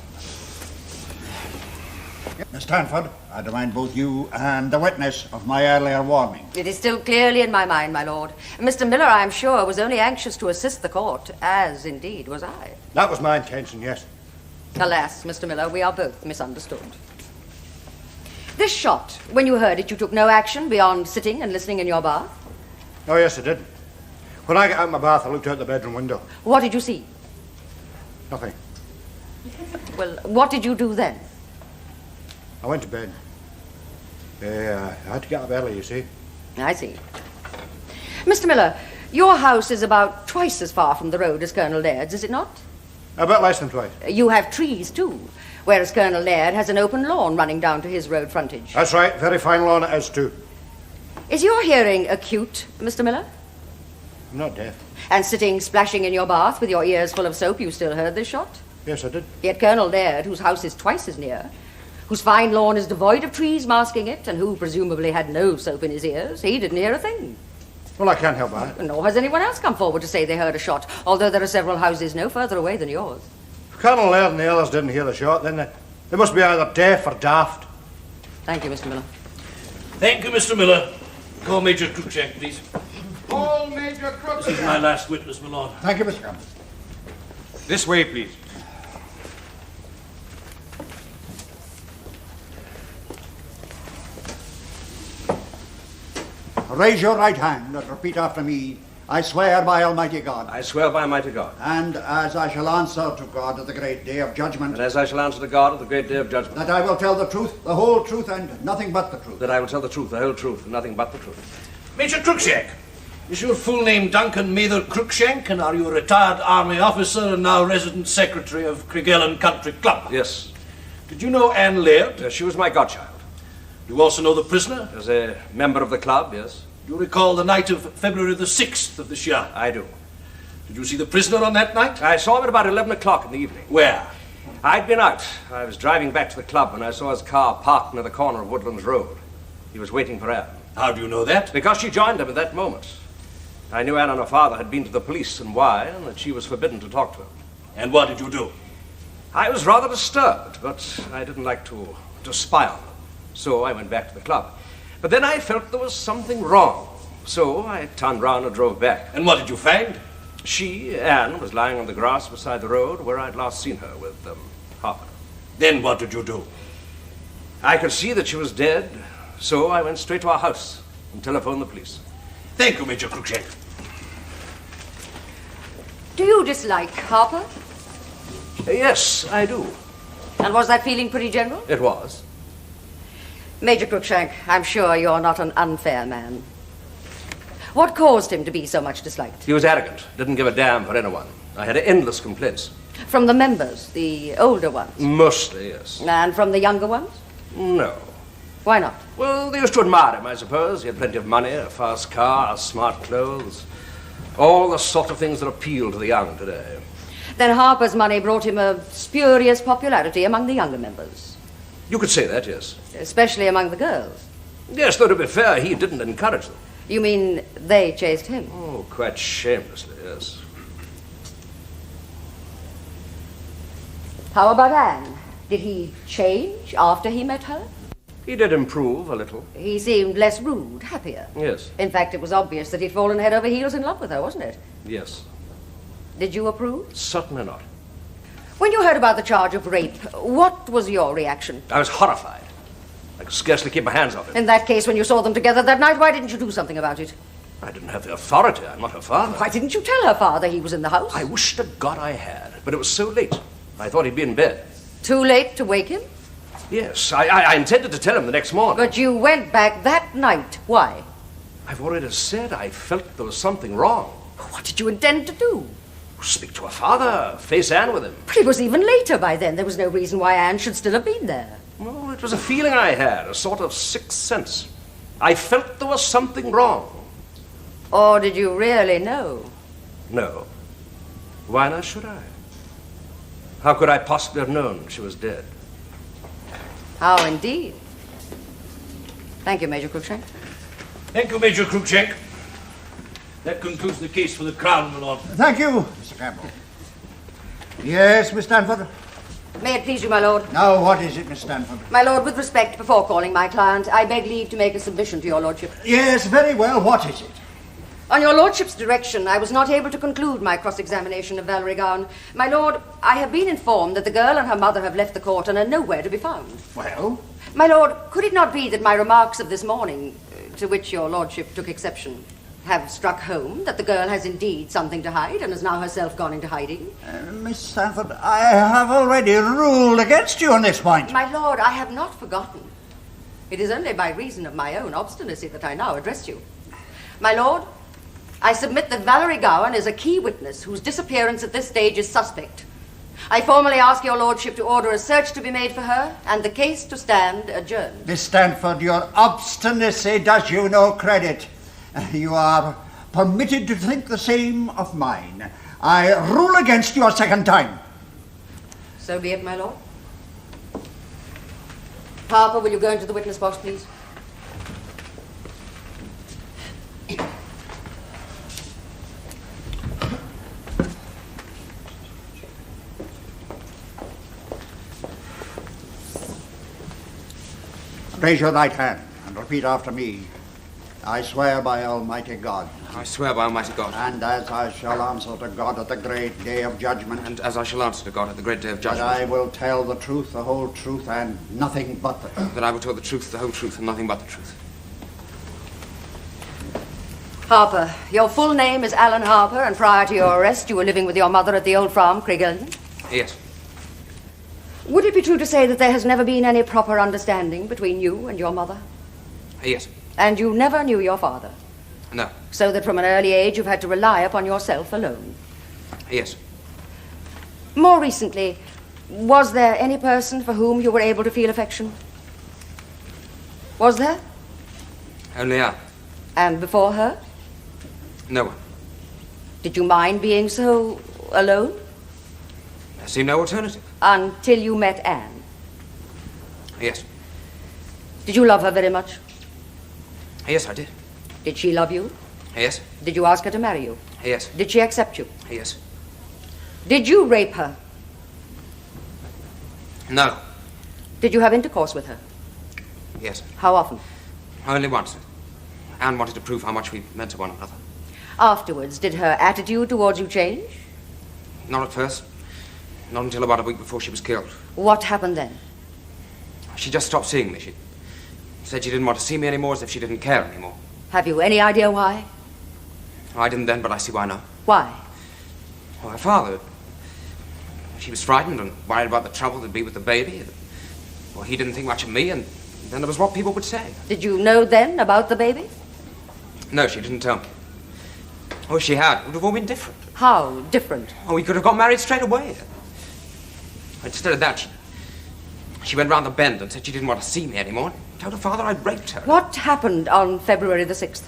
Miss Stanford, I demand both you and the witness of my earlier warning. It is still clearly in my mind, my lord. Mr. Miller, I am sure, was only anxious to assist the court, as indeed was I. That was my intention, yes. Alas, Mr. Miller, we are both misunderstood. This shot, when you heard it, you took no action beyond sitting and listening in your bath? Oh, yes, I did. When I got out of my bath, I looked out the bedroom window. What did you see? Nothing. Well, what did you do then? I went to bed. I had to get up early, you see. I see. Mr. Miller, your house is about twice as far from the road as Colonel Laird's, is it not? A bit less than twice. You have trees, too, whereas Colonel Laird has an open lawn running down to his road frontage. That's right. Very fine lawn it is, too. Is your hearing acute, Mr. Miller? I'm not deaf. And sitting splashing in your bath with your ears full of soap, you still heard this shot? Yes, I did. Yet Colonel Laird, whose house is twice as near, whose fine lawn is devoid of trees masking it, and who presumably had no soap in his ears, he didn't hear a thing. Well, I can't help that. Nor has anyone else come forward to say they heard a shot, although there are several houses no further away than yours. If Colonel Laird and the others didn't hear the shot, then they must be either deaf or daft. Thank you, Mr. Miller. Thank you, Mr. Miller. Call Major Cruikshank, please. Call Major Cruikshank. This is my last witness, my lord. Thank you, Mr. Campbell. This way, please. Raise your right hand and repeat after me. I swear by Almighty God. I swear by Almighty God. And as I shall answer to God at the great day of judgment. And as I shall answer to God at the great day of judgment. That I will tell the truth, the whole truth, and nothing but the truth. That I will tell the truth, the whole truth, and nothing but the truth. Major Cruikshank, is your full name Duncan Mather Cruikshank, and are you a retired army officer and now resident secretary of Craigellon Country Club? Yes. Did you know Anne Laird? She was my godchild. Do you also know the prisoner? As a member of the club, yes. Do you recall the night of February the 6th of this year? I do. Did you see the prisoner on that night? I saw him at about 11 o'clock in the evening. Where? I'd been out. I was driving back to the club when I saw his car parked near the corner of Woodlands Road. He was waiting for Anne. How do you know that? Because she joined him at that moment. I knew Anne and her father had been to the police and why, and that she was forbidden to talk to him. And what did you do? I was rather disturbed, but I didn't like to spy on them. So I went back to the club. But then I felt there was something wrong. So I turned round and drove back. And what did you find? She, Anne, was lying on the grass beside the road where I'd last seen her with Harper. Then what did you do? I could see that she was dead, so I went straight to our house and telephoned the police. Thank you, Major Cruikshank. Do you dislike Harper? Yes, I do. And was that feeling pretty general? It was. Major Cruikshank, I'm sure you're not an unfair man. What caused him to be so much disliked? He was arrogant, didn't give a damn for anyone. I had endless complaints. From the members, the older ones? Mostly, yes. And from the younger ones? No. Why not? Well, they used to admire him, I suppose. He had plenty of money, a fast car, smart clothes. All the sort of things that appeal to the young today. Then Harper's money brought him a spurious popularity among the younger members. You could say that, yes. Especially among the girls. Yes, though to be fair, he didn't encourage them. You mean they chased him? Oh, quite shamelessly, yes. How about Anne? Did he change after he met her? He did improve a little. He seemed less rude, happier. Yes. In fact, it was obvious that he'd fallen head over heels in love with her, wasn't it? Yes. Did you approve? Certainly not. When you heard about the charge of rape, what was your reaction? I was horrified. I could scarcely keep my hands off him. In that case, when you saw them together that night, why didn't you do something about it? I didn't have the authority. I'm not her father. Why didn't you tell her father he was in the house? I wish to God I had, but it was so late. I thought he'd be in bed. Too late to wake him? Yes, I intended to tell him the next morning. But you went back that night. Why? I've already said I felt there was something wrong. What did you intend to do? Speak to her father, face Anne with him. But it was even later by then. There was no reason why Anne should still have been there. Oh, it was a feeling I had, a sort of sixth sense. I felt there was something wrong. Or did you really know? No. Why not should I? How could I possibly have known she was dead? How indeed. Thank you, Major Cruikshank. Thank you, Major Cruikshank. That concludes the case for the Crown, my lord. Thank you, Mr. Campbell. Yes, Miss Stanford? May it please you, my lord? Now, what is it, Miss Stanford? My lord, with respect, before calling my client, I beg leave to make a submission to your lordship. Yes, very well. What is it? On your lordship's direction, I was not able to conclude my cross-examination of Valerie Gowan. My lord, I have been informed that the girl and her mother have left the court and are nowhere to be found. Well? My lord, could it not be that my remarks of this morning, to which your lordship took exception, have struck home that the girl has indeed something to hide and has now herself gone into hiding? Miss Stanford, I have already ruled against you on this point. My lord, I have not forgotten. It is only by reason of my own obstinacy that I now address you. My lord, I submit that Valerie Gowan is a key witness whose disappearance at this stage is suspect. I formally ask your lordship to order a search to be made for her and the case to stand adjourned. Miss Stanford, your obstinacy does you no credit. You are permitted to think the same of mine. I rule against you a second time. So be it, my lord. Harper, will you go into the witness box, please? Raise your right hand and repeat after me. I swear by Almighty God. I swear by Almighty God. And as I shall answer to God at the great day of judgment. And as I shall answer to God at the great day of judgment. That I will tell the truth, the whole truth, and nothing but the truth. That I will tell the truth, the whole truth, and nothing but the truth. Harper, your full name is Alan Harper, and prior to your arrest, you were living with your mother at the old farm, Craigellon? Yes. Would it be true to say that there has never been any proper understanding between you and your mother? Yes. And you never knew your father? No. So that from an early age you've had to rely upon yourself alone? Yes. More recently, was there any person for whom you were able to feel affection? Was there? Only Anne. And before her? No one. Did you mind being so alone? There seemed no alternative. Until you met Anne? Yes. Did you love her very much? Yes, I did. Did she love you? Yes. Did you ask her to marry you? Yes. Did she accept you? Yes. Did you rape her? No. Did you have intercourse with her? Yes. How often? Only once. Anne wanted to prove how much we meant to one another. Afterwards, did her attitude towards you change? Not at first. Not until about a week before she was killed. What happened then? She just stopped seeing me. She said she didn't want to see me anymore, as if she didn't care anymore. Have you any idea why? I didn't then, but I see why now. Why? Well, her father. She was frightened and worried about the trouble there'd be with the baby. Well, he didn't think much of me, and then there was what people would say. Did you know then about the baby? No, she didn't tell me. Oh, if she had, it would have all been different. How different? Oh, we could have got married straight away. Instead of that, she went round the bend and said she didn't want to see me anymore. And told her father I'd raped her. What happened on February the 6th?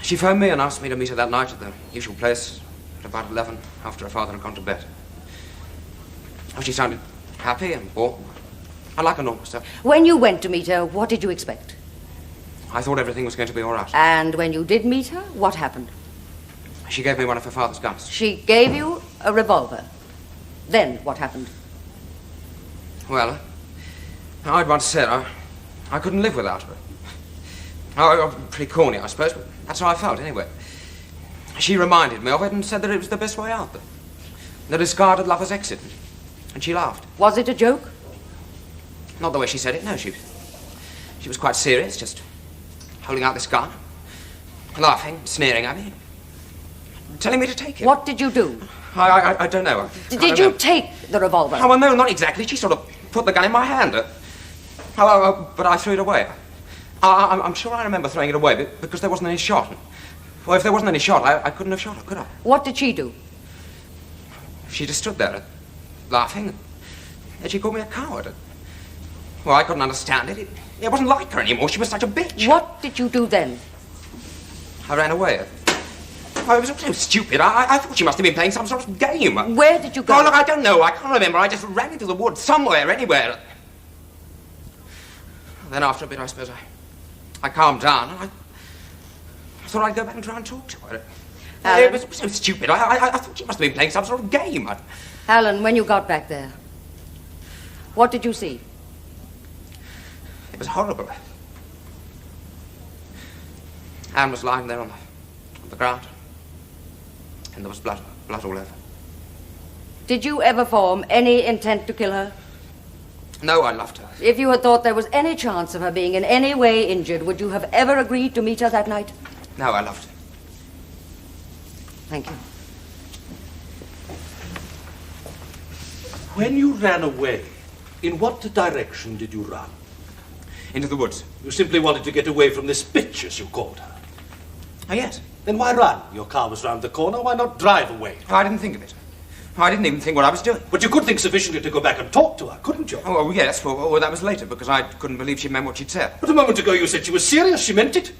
She phoned me and asked me to meet her that night at the usual place at about 11, after her father had gone to bed. Oh, she sounded happy and warm. I like her normal stuff. When you went to meet her, what did you expect? I thought everything was going to be all right. And when you did meet her, what happened? She gave me one of her father's guns. She gave you a revolver. Then what happened? Well, I'd once said I couldn't live without her. Oh, pretty corny, I suppose, but that's how I felt anyway. She reminded me of it and said that it was the best way out, the discarded lover's exit. And she laughed. Was it a joke? Not the way she said it, no. She was quite serious, just holding out this gun, laughing, sneering at me, telling me to take it. What did you do? I don't know. Did you take the revolver? Oh, well, no, not exactly. She sort of put the gun in my hand. But I threw it away. I'm sure I remember throwing it away because there wasn't any shot. Well, if there wasn't any shot, I couldn't have shot her, could I? What did she do? She just stood there, laughing, and she called me a coward. Well, I couldn't understand it. It wasn't like her anymore. She was such a bitch. What did you do then? I ran away. Oh, it was all so stupid. I thought she must have been playing some sort of game. Where did you go? Oh, look, I don't know. I can't remember. I just ran into the woods, somewhere, anywhere. Then after a bit, I suppose I calmed down, and I thought I'd go back and try and talk to her. It was so stupid. I thought she must have been playing some sort of game. Alan, when you got back there, what did you see? It was horrible. Anne was lying there on the ground, and there was blood all over. Did you ever form any intent to kill her? No, I loved her. If you had thought there was any chance of her being in any way injured, would you have ever agreed to meet her that night? No, I loved her. Thank you. When you ran away, in what direction did you run? Into the woods. You simply wanted to get away from this bitch, as you called her. Oh, yes. Then why run? Your car was round the corner. Why not drive away? I didn't think of it. I didn't even think what I was doing. But you could think sufficiently to go back and talk to her, couldn't you? Oh, yes. Well, that was later, because I couldn't believe she meant what she'd said. But a moment ago you said she was serious. She meant it.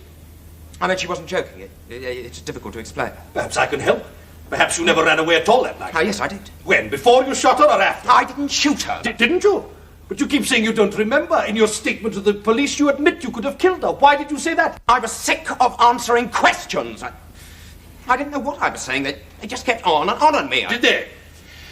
I meant she wasn't joking. It's difficult to explain. Perhaps I can help. Perhaps you never ran away at all that night. Oh, yes, I did. When? Before you shot her or after? I didn't shoot her. Didn't you? But you keep saying you don't remember. In your statement to the police, you admit you could have killed her. Why did you say that? I was sick of answering questions. I didn't know what I was saying. They just kept on and on me. Did they?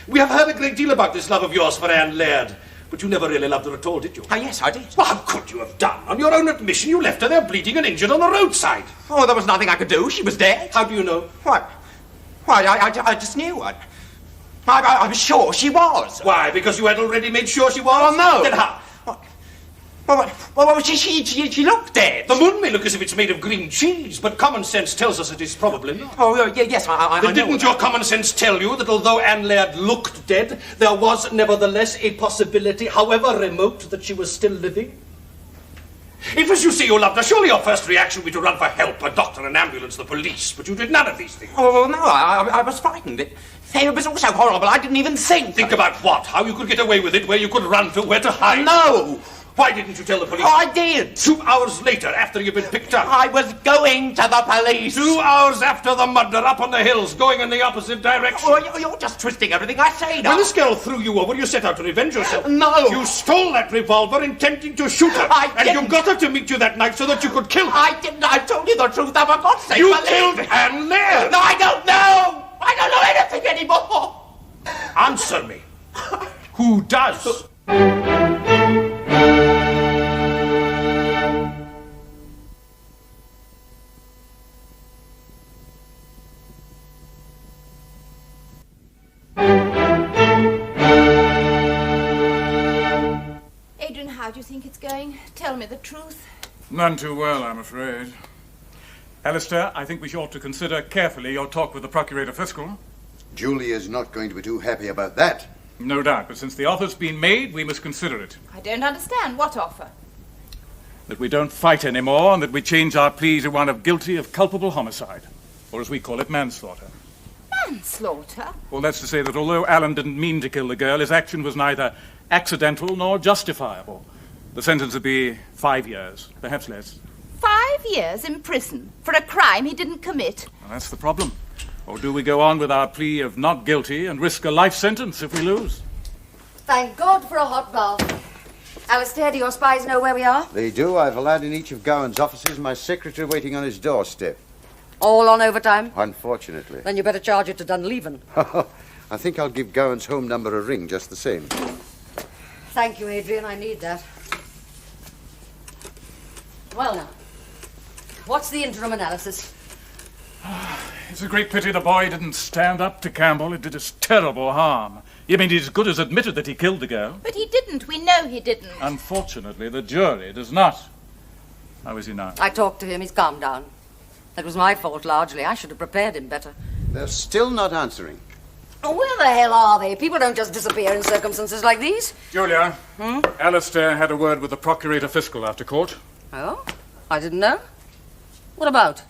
We have heard a great deal about this love of yours for Anne Laird. But you never really loved her at all, did you? Oh, yes, I did. Well, how could you have done? On your own admission, you left her there bleeding and injured on the roadside. Oh, there was nothing I could do. She was dead. How do you know? Why, I just knew. I was sure she was. Why? Because you had already made sure she was? Oh, no. Then how? Well, she looked dead. The moon may look as if it's made of green cheese, but common sense tells us it is probably not. Oh, yes, I know. Didn't your common sense tell you that although Anne Laird looked dead, there was nevertheless a possibility, however remote, that she was still living? It was you say you loved her. Surely your first reaction would be to run for help, a doctor, an ambulance, the police, but you did none of these things. Oh, well, no, I was frightened. It was all so horrible, I didn't even think. Think about what? How you could get away with it, where you could run to, where to hide? No! Why didn't you tell the police? Oh, I did. 2 hours later, after you'd been picked up. I was going to the police. 2 hours after the murder, up on the hills, going in the opposite direction. Oh, you're just twisting everything I say now. When this girl threw you over, you set out to revenge yourself. No. You stole that revolver intending to shoot her. And you got her to meet you that night so that you could kill her. I didn't. I told you the truth. For God's sake, You believe killed me. Anne Laird. No, I don't know. I don't know anything anymore. Answer me. Who does? Adrian, how do you think it's going? Tell me the truth. None too well, I'm afraid. Alistair, I think we ought to consider carefully your talk with the Procurator Fiscal. Julia's not going to be too happy about that. No doubt, but since the offer's been made, we must consider it. I don't understand. What offer? That we don't fight anymore, and that we change our plea to one of guilty of culpable homicide, or as we call it, manslaughter. Manslaughter? Well, that's to say that although Alan didn't mean to kill the girl, his action was neither accidental nor justifiable. The sentence would be 5 years, perhaps less. 5 years in prison for a crime he didn't commit. Well, that's the problem. Or do we go on with our plea of not guilty and risk a life sentence if we lose? Thank God for a hot bath. Alistair, do your spies know where we are? They do. I've a lad in each of Gowan's offices, my secretary waiting on his doorstep. All on overtime? Unfortunately. Then you better charge it to Dunleavon. I think I'll give Gowan's home number a ring just the same. Thank you, Adrian. I need that. Well, now, what's the interim analysis? It's a great pity the boy didn't stand up to Campbell. It did us terrible harm. You mean he's as good as admitted that he killed the girl? But he didn't. We know he didn't. Unfortunately, the jury does not. How is he now? I talked to him. He's calmed down. That was my fault, largely. I should have prepared him better. They're still not answering. Where the hell are they? People don't just disappear in circumstances like these. Julia, Alistair had a word with the Procurator Fiscal after court. Oh? I didn't know. What about?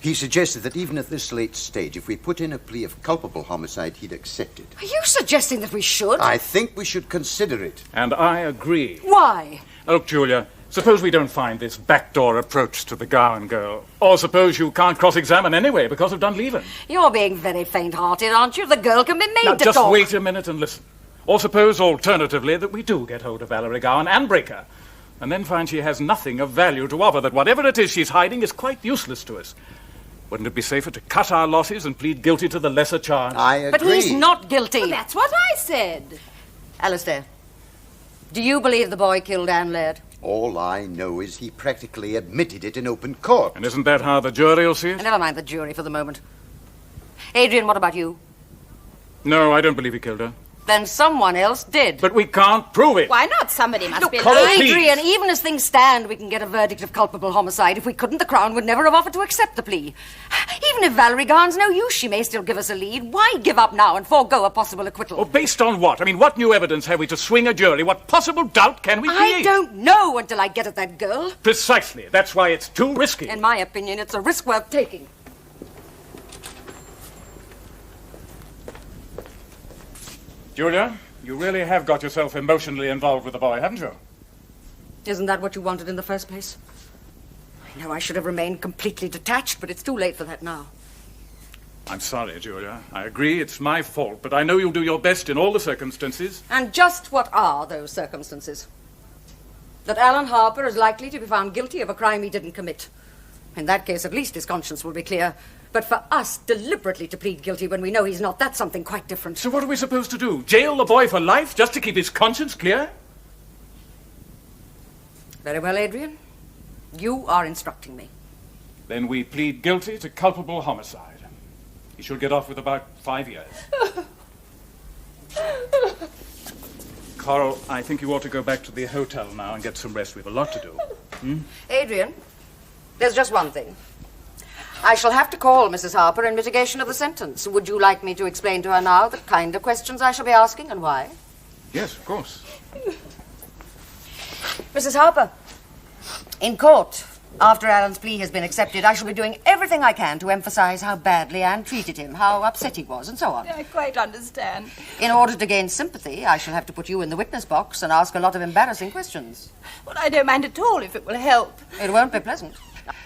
He suggested that even at this late stage, if we put in a plea of culpable homicide, he'd accept it. Are you suggesting that we should? I think we should consider it. And I agree. Why? Look, Julia, suppose we don't find this backdoor approach to the Gowan girl. Or suppose you can't cross-examine anyway because of Dunleavon. You're being very faint-hearted, aren't you? The girl can be made Now, to just talk. wait a minute and listen. Or suppose, alternatively, that we do get hold of Valerie Gowan and break her, and then find she has nothing of value to offer, that whatever it is she's hiding is quite useless to us. Wouldn't it be safer to cut our losses and plead guilty to the lesser charge? I agree. But he's not guilty. Well, that's what I said. Alistair, do you believe the boy killed Anne Laird? All I know is he practically admitted it in open court. And isn't that how the jury will see it? Never mind the jury for the moment. Adrian, what about you? No, I don't believe he killed her. Then someone else did. But we can't prove it. Why not? Somebody must be Coral, lying. please. Adrian, even as things stand, we can get a verdict of culpable homicide. If we couldn't, the Crown would never have offered to accept the plea. Even if Valerie Gowan's no use, she may still give us a lead. Why give up now and forego a possible acquittal? Well, based on what? I mean, what new evidence have we to swing a jury? What possible doubt can we create? I don't know until I get at that girl. Precisely. That's why it's too risky. In my opinion, it's a risk worth taking. Julia, you really have got yourself emotionally involved with the boy, haven't you? Isn't that what you wanted in the first place? I know I should have remained completely detached, but it's too late for that now. I'm sorry, Julia. I agree it's my fault, but I know you'll do your best in all the circumstances. And just what are those circumstances? That Alan Harper is likely to be found guilty of a crime he didn't commit. In that case, at least his conscience will be clear. But for us deliberately to plead guilty when we know he's not, that's something quite different. So what are we supposed to do? Jail the boy for life just to keep his conscience clear? Very well, Adrian. You are instructing me. Then we plead guilty to culpable homicide. He should get off with about 5 years. Coral, I think you ought to go back to the hotel now and get some rest. We've a lot to do. Adrian, there's just one thing. I shall have to call Mrs. Harper in mitigation of the sentence. Would you like me to explain to her now the kind of questions I shall be asking and why? Yes, of course. Mrs. Harper, in court, After Alan's plea has been accepted, I shall be doing everything I can to emphasize how badly Anne treated him, how upset he was, and so on. I quite understand. In order to gain sympathy, I shall have to put you in the witness box and ask a lot of embarrassing questions. Well, I don't mind at all if it will help. It won't be pleasant.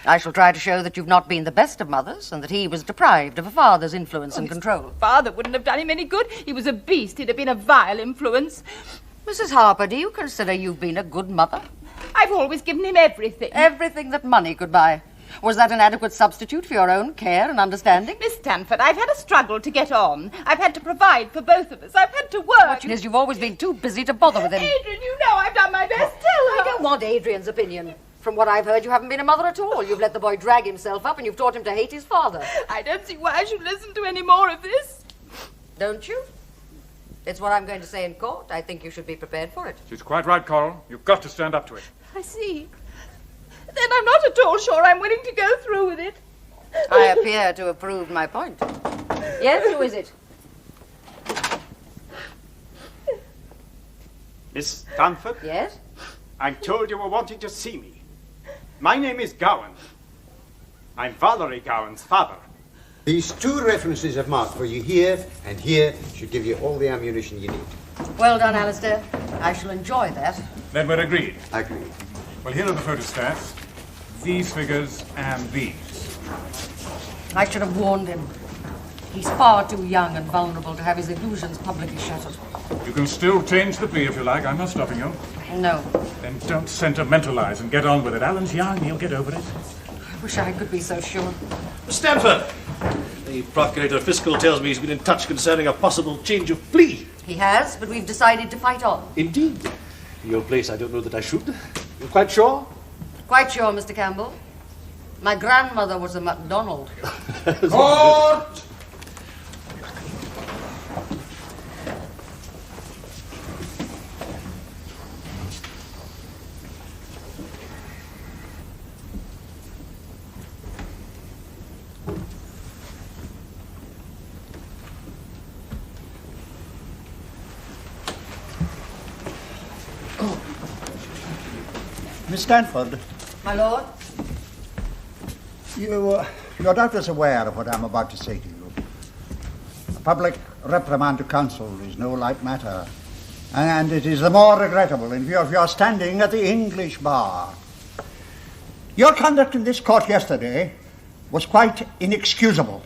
I shall try to show that you've not been the best of mothers and that he was deprived of a father's influence and control. Father wouldn't have done him any good. He was a beast. He'd have been a vile influence. Mrs. Harper, do you consider you've been a good mother? I've always given him everything. Everything that money could buy. Was that an adequate substitute for your own care and understanding? Miss Stanford, I've had a struggle to get on. I've had to provide for both of us. I've had to work. What is, you've always been too busy to bother with him. Adrian, you know I've done my best. Tell her. I don't want Adrian's opinion. From what I've heard, you haven't been a mother at all. You've let the boy drag himself up and you've taught him to hate his father. I don't see why I should listen to any more of this. Don't you? It's what I'm going to say in court. I think you should be prepared for it. She's quite right, Coral. You've got to stand up to it. I see. Then I'm not at all sure I'm willing to go through with it. I appear to have proved my point. Yes, who is it? Miss Stanford? Yes? I'm told you were wanting to see me. My name is Gowan. I'm Valerie Gowan's father. These two references I've marked for you here and here should give you all the ammunition you need. Well done, Alistair. I shall enjoy that. Then we're agreed. Agreed. Well, here are the photostats. These figures and these. I should have warned him. He's far too young and vulnerable to have his illusions publicly shattered. You can still change the plea if you like. I'm not stopping you. No. Then don't sentimentalize and get on with it. Alan's young. He'll get over it. I wish I could be so sure. Miss Stanford, the Procurator Fiscal tells me he's been in touch concerning a possible change of plea. He has, but we've decided to fight on. Indeed. In your place, I don't know that I should. You're quite sure? Quite sure, Mr. Campbell. My grandmother was a MacDonald. Court! Miss Stanford, My lord? you're doubtless aware of what I'm about to say to you. A public reprimand to counsel is no light matter, and it is the more regrettable in view of your standing at the English bar. Your conduct in this court yesterday was quite inexcusable.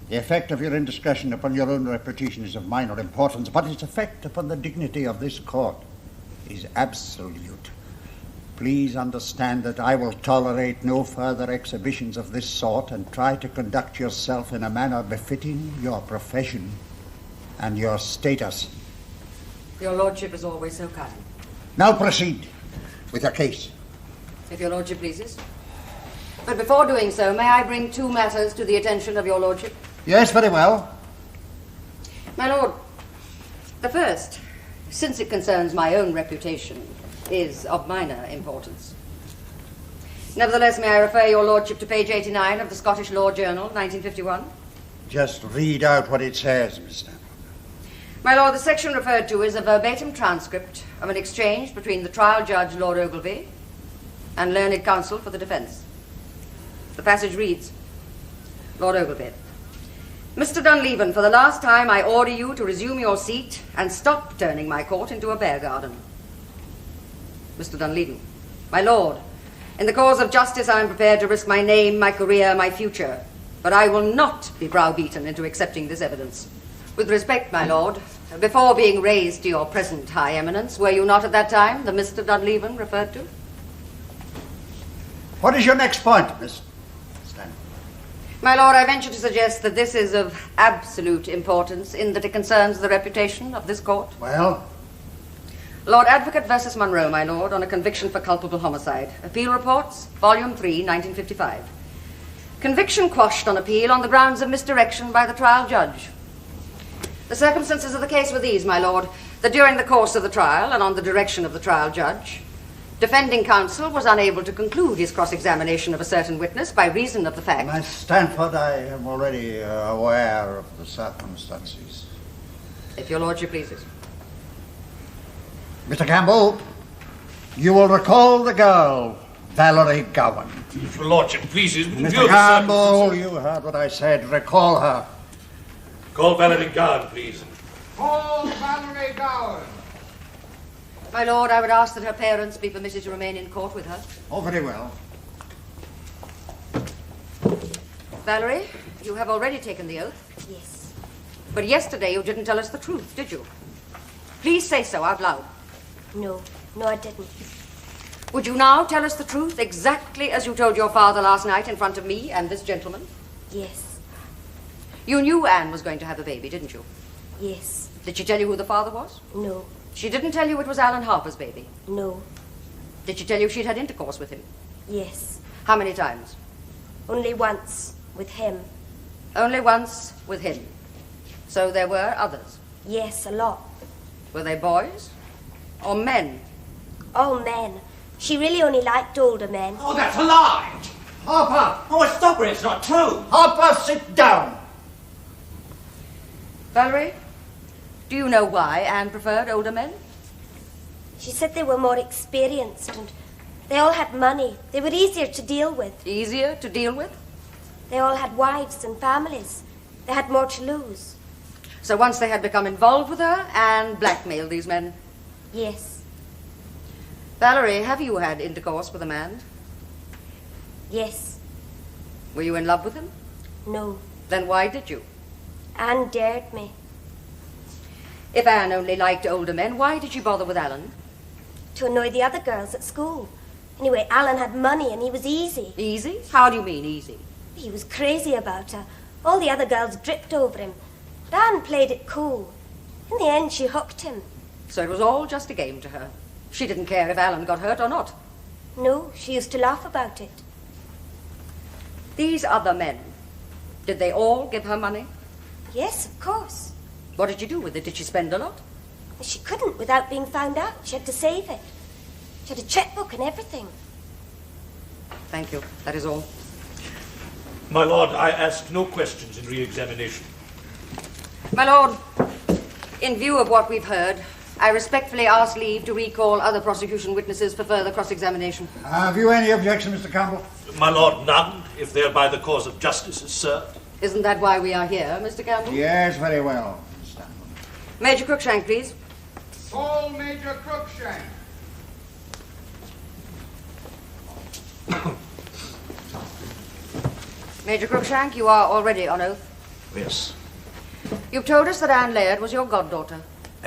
The effect of your indiscretion upon your own reputation is of minor importance, but its effect upon the dignity of this court is absolute. Please understand that I will tolerate no further exhibitions of this sort and try to conduct yourself in a manner befitting your profession and your status. Your lordship is always so kind. Now proceed with your case. If your lordship pleases. But before doing so, may I bring two matters to the attention of your lordship? Yes, very well. My lord, the first, since it concerns my own reputation, is of minor importance. Nevertheless, may I refer your lordship to page 89 of the Scottish Law Journal, 1951? Just read out what it says, Miss Stanford. My lord, the section referred to is a verbatim transcript of an exchange between the trial judge, Lord Ogilvy, and learned counsel for the defence. The passage reads, Lord Ogilvy, Mr. Dunleavy, for the last time I order you to resume your seat and stop turning my court into a bear garden. Mr. Dunleavy, my lord, in the cause of justice I am prepared to risk my name, my career, my future, but I will not be browbeaten into accepting this evidence. With respect, my lord, before being raised to your present high eminence, were you not at that time the Mr. Dunleavy referred to? What is your next point, Miss Stanford? My lord, I venture to suggest that this is of absolute importance in that it concerns the reputation of this court. Well? Lord Advocate versus Monroe, my lord, on a conviction for culpable homicide. Appeal reports, volume 3, 1955. Conviction quashed on appeal on the grounds of misdirection by the trial judge. The circumstances of the case were these, my lord, that during the course of the trial and on the direction of the trial judge, defending counsel was unable to conclude his cross-examination of a certain witness by reason of the fact... Miss Stanford, I am already aware of the circumstances. If your lordship pleases. Mr. Campbell, you will recall the girl Valerie Gowan. If your lordship pleases, in view Mr. of the Campbell, you heard what I said. Recall her. Call Valerie Gowan, please. Call Valerie Gowan. My lord, I would ask that her parents be permitted to remain in court with her. Oh, very well. Valerie, you have already taken the oath. Yes. But yesterday you didn't tell us the truth, did you? Please say so out loud. No, I didn't. Would you now tell us the truth exactly as you told your father last night in front of me and this gentleman? Yes. You knew Anne was going to have a baby, didn't you? Yes. Did she tell you who the father was? No. She didn't tell you it was Alan Harper's baby? No. Did she tell you she'd had intercourse with him? Yes. How many times? Only once, with him. Only once with him. So there were others? Yes, a lot. Were they boys or men? All men. She really only liked older men. Oh, that's a lie! Harper! Oh, stop her, it's not true! Harper, sit down! Valerie, do you know why Anne preferred older men? She said they were more experienced and they all had money. They were easier to deal with. Easier to deal with? They all had wives and families. They had more to lose. So once they had become involved with her, Anne blackmailed these men? Yes. Valerie, have you had intercourse with a man? Yes. Were you in love with him? No. Then why did you? Anne dared me. If Anne only liked older men, why did she bother with Alan? To annoy the other girls at school. Anyway, Alan had money and he was easy. Easy? How do you mean easy? He was crazy about her. All the other girls dripped over him. But Anne played it cool. In the end, she hooked him. So it was all just a game to her. She didn't care if Alan got hurt or not. No, she used to laugh about it. These other men, did they all give her money? Yes, of course. What did you do with it? Did she spend a lot? She couldn't without being found out. She had to save it. She had a checkbook and everything. Thank you. That is all. My lord, I asked no questions in re-examination. My lord, in view of what we've heard, I respectfully ask leave to recall other prosecution witnesses for further cross-examination. Have you any objection, Mr. Campbell? My lord, none, if thereby the cause of justice is served. Isn't that why we are here, Mr. Campbell? Yes, very well. Major Cruikshank, please. Call Major Cruikshank. Major Cruikshank, you are already on oath. Yes. You've told us that Anne Laird was your goddaughter.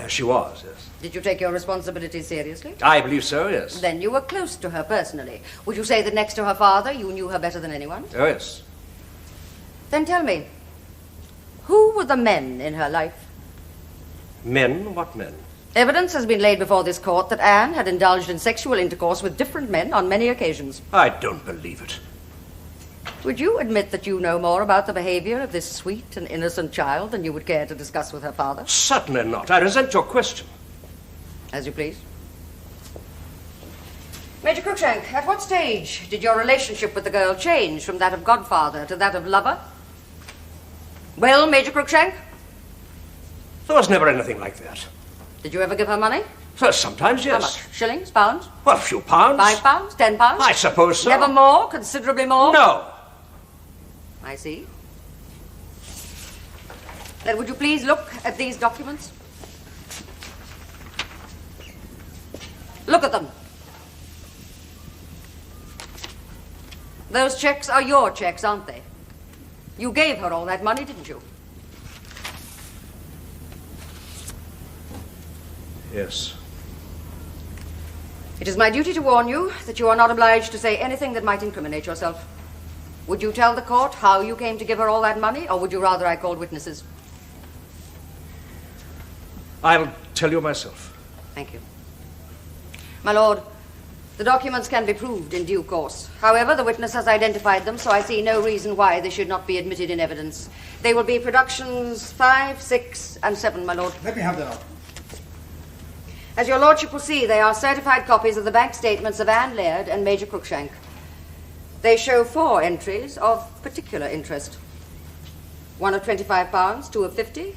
She was, yes. Did you take your responsibilities seriously? I believe so, yes. Then you were close to her personally. Would you say that next to her father, you knew her better than anyone? Oh, yes. Then tell me, who were the men in her life? Men? What men? Evidence has been laid before this court that Anne had indulged in sexual intercourse with different men on many occasions. I don't believe it. Would you admit that you know more about the behavior of this sweet and innocent child than you would care to discuss with her father? Certainly not. I resent your question. As you please. Major Cruikshank, at what stage did your relationship with the girl change from that of godfather to that of lover? Well, Major Cruikshank? There was never anything like that. Did you ever give her money? Well, sometimes, yes. How much? Shillings? Pounds? Well, a few pounds. £5? £10? I suppose so. Never more? Considerably more? No. I see. Then would you please look at these documents? Look at them. Those checks are your checks, aren't they? You gave her all that money, didn't you? Yes. It is my duty to warn you that you are not obliged to say anything that might incriminate yourself. Would you tell the court how you came to give her all that money, or would you rather I called witnesses? I'll tell you myself. Thank you. My lord, the documents can be proved in due course. However, the witness has identified them, so I see no reason why they should not be admitted in evidence. They will be productions 5, 6, and 7, my lord. Let me have that. As your lordship will see, they are certified copies of the bank statements of Anne Laird and Major Cruikshank. They show 4 entries of particular interest. One of £25, 2 of £50,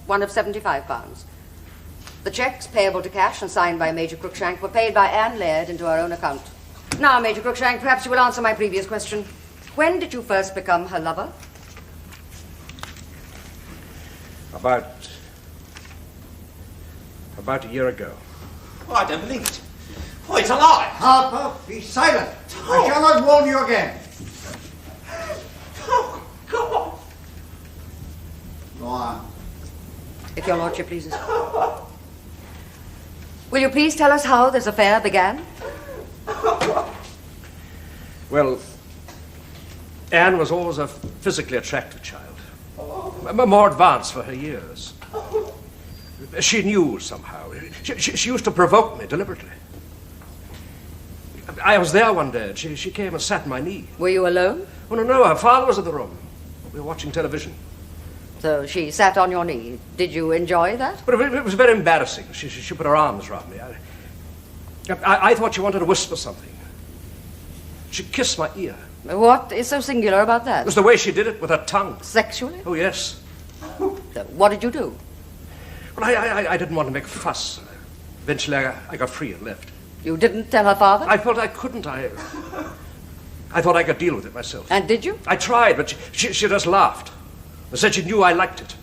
one of £75. The cheques, payable to cash and signed by Major Cruikshank, were paid by Anne Laird into her own account. Now, Major Cruikshank, perhaps you will answer my previous question. When did you first become her lover? About a year ago. Oh, I don't believe it. Oh, it's a lie. Harper, be silent. I shall not warn you again. Oh, go on. Go on. If your lordship pleases. Will you please tell us how this affair began? Well, Anne was always a physically attractive child. More advanced for her years. She knew somehow. She used to provoke me deliberately. I was there one day, and she came and sat on my knee. Were you alone? Oh, no, her father was in the room. We were watching television. So she sat on your knee. Did you enjoy that? But it was very embarrassing. She put her arms around me. I thought she wanted to whisper something. She kissed my ear. What is so singular about that? It was the way she did it with her tongue. Sexually? Oh, yes. So what did you do? Well, I didn't want to make a fuss. Eventually, I got free and left. You didn't tell her father? I felt I couldn't. I thought I could deal with it myself. And did you? I tried, but she just laughed. And said she knew I liked it.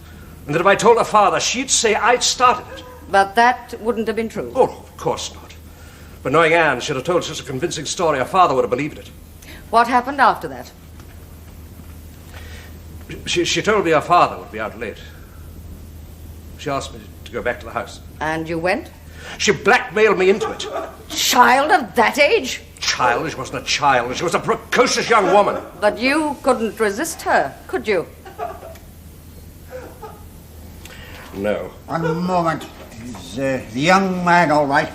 And that if I told her father, she'd say I'd started it. But that wouldn't have been true. Oh, of course not. But knowing Anne, she'd have told such a convincing story, her father would have believed it. What happened after that? She told me her father would be out late. She asked me to go back to the house. And you went? She blackmailed me into it. Child of that age? Child? She wasn't a child. She was a precocious young woman. But you couldn't resist her, could you? No. One moment. Is the young man all right?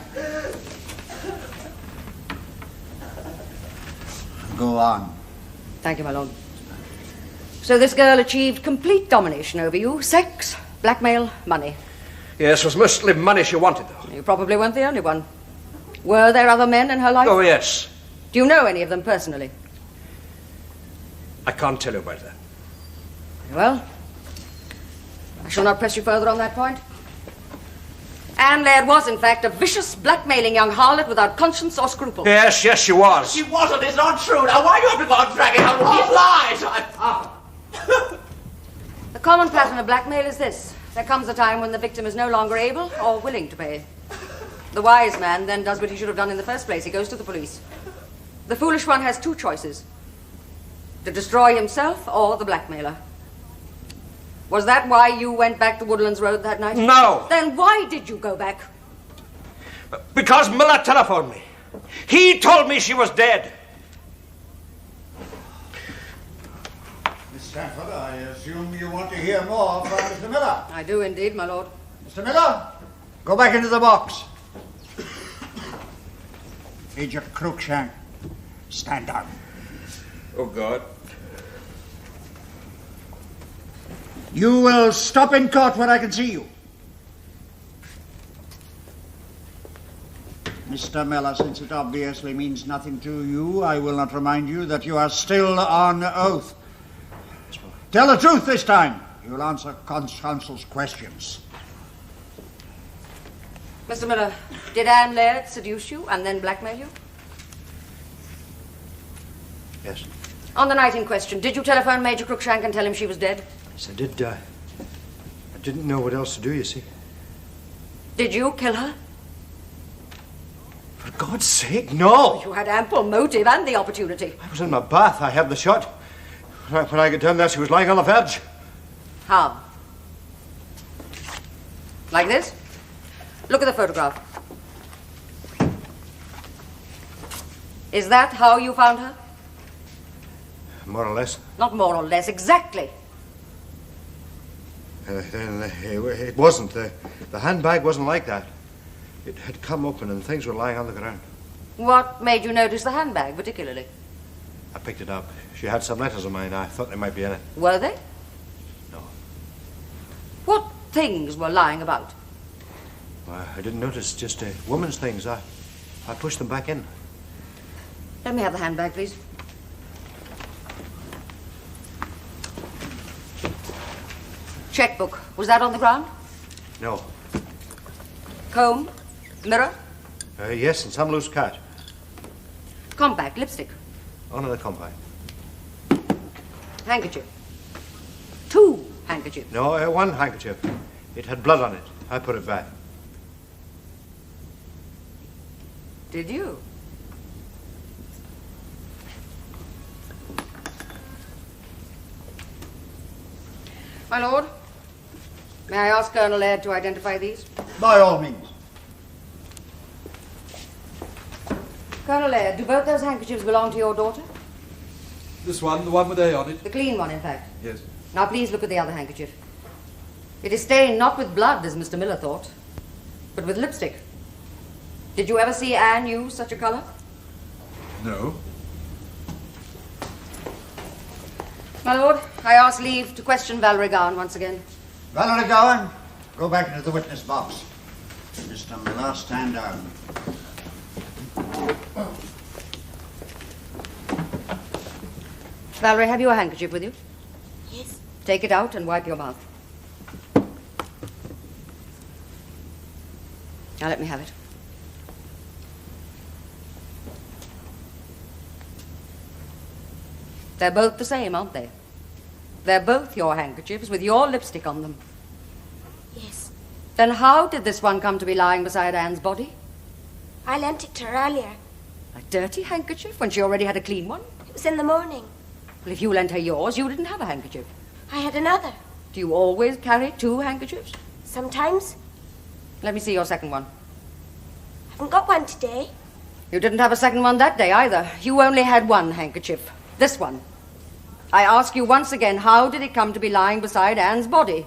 Go on. Thank you, my lord. So this girl achieved complete domination over you. Sex, blackmail, money. Yes, it was mostly money she wanted, though. You probably weren't the only one. Were there other men in her life? Oh, yes. Do you know any of them personally? I can't tell you about that. Well, I shall not press you further on that point. Anne Laird was, in fact, a vicious, blackmailing young harlot without conscience or scruple. Yes, she was. She wasn't. It's not true. Now, why do you have to go on dragging out these lies? The common pattern of blackmail is this. There comes a time when the victim is no longer able or willing to pay. The wise man then does what he should have done in the first place. He goes to the police. The foolish one has two choices. To destroy himself or the blackmailer. Was that why you went back to Woodlands Road that night? No. Then why did you go back? Because Miller telephoned me. He told me she was dead. Miss Stanford, I assume you want to hear more from Mr. Miller. I do indeed, my lord. Mr. Miller, go back into the box. Major Cruikshank, stand down. Oh, God. You will stop in court where I can see you. Mr. Miller, since it obviously means nothing to you, I will not remind you that you are still on oath. Tell the truth this time. You will answer counsel's questions. Mr. Miller, did Anne Laird seduce you and then blackmail you? Yes. On the night in question, did you telephone Major Cruikshank and tell him she was dead? Yes, I did. I didn't know what else to do, you see. Did you kill her? For God's sake, no! You had ample motive and the opportunity. I was in my bath. I had the shot. When I got down there, she was lying on the verge. How? Like this? Look at the photograph. Is that how you found her? More or less. Not more or less, exactly. It wasn't. The handbag wasn't like that. It had come open and things were lying on the ground. What made you notice the handbag particularly? I picked it up. She had some letters of mine. I thought they might be in it. Were they? No. What things were lying about? I didn't notice. Just woman's things. I pushed them back in. Let me have the handbag, please. Checkbook. Was that on the ground? No. Comb? Mirror? Yes, and some loose cat. Compact, lipstick. On in a compact. Handkerchief. 2 handkerchiefs. No, 1 handkerchief. It had blood on it. I put it back. Did you? My lord, may I ask Colonel Laird to identify these? By all means. Colonel Laird, do both those handkerchiefs belong to your daughter? This one, the one with A on it? The clean one, in fact. Yes. Now, please look at the other handkerchief. It is stained not with blood, as Mr. Miller thought, but with lipstick. Did you ever see Anne use such a colour? No. My lord, I ask leave to question Valerie Gowan once again. Valerie Gowan, go back into the witness box. Mr. Miller, stand down. Valerie, have you a handkerchief with you? Yes. Take it out and wipe your mouth. Now let me have it. They're both the same, aren't they? They're both your handkerchiefs with your lipstick on them. Yes. Then how did this one come to be lying beside Anne's body? I lent it to her earlier. A dirty handkerchief when she already had a clean one? It was in the morning. Well, if you lent her yours, you didn't have a handkerchief. I had another. Do you always carry 2 handkerchiefs? Sometimes. Let me see your second one. I haven't got one today. You didn't have a second one that day either. You only had 1 handkerchief. This one. I ask you once again, how did it come to be lying beside Anne's body?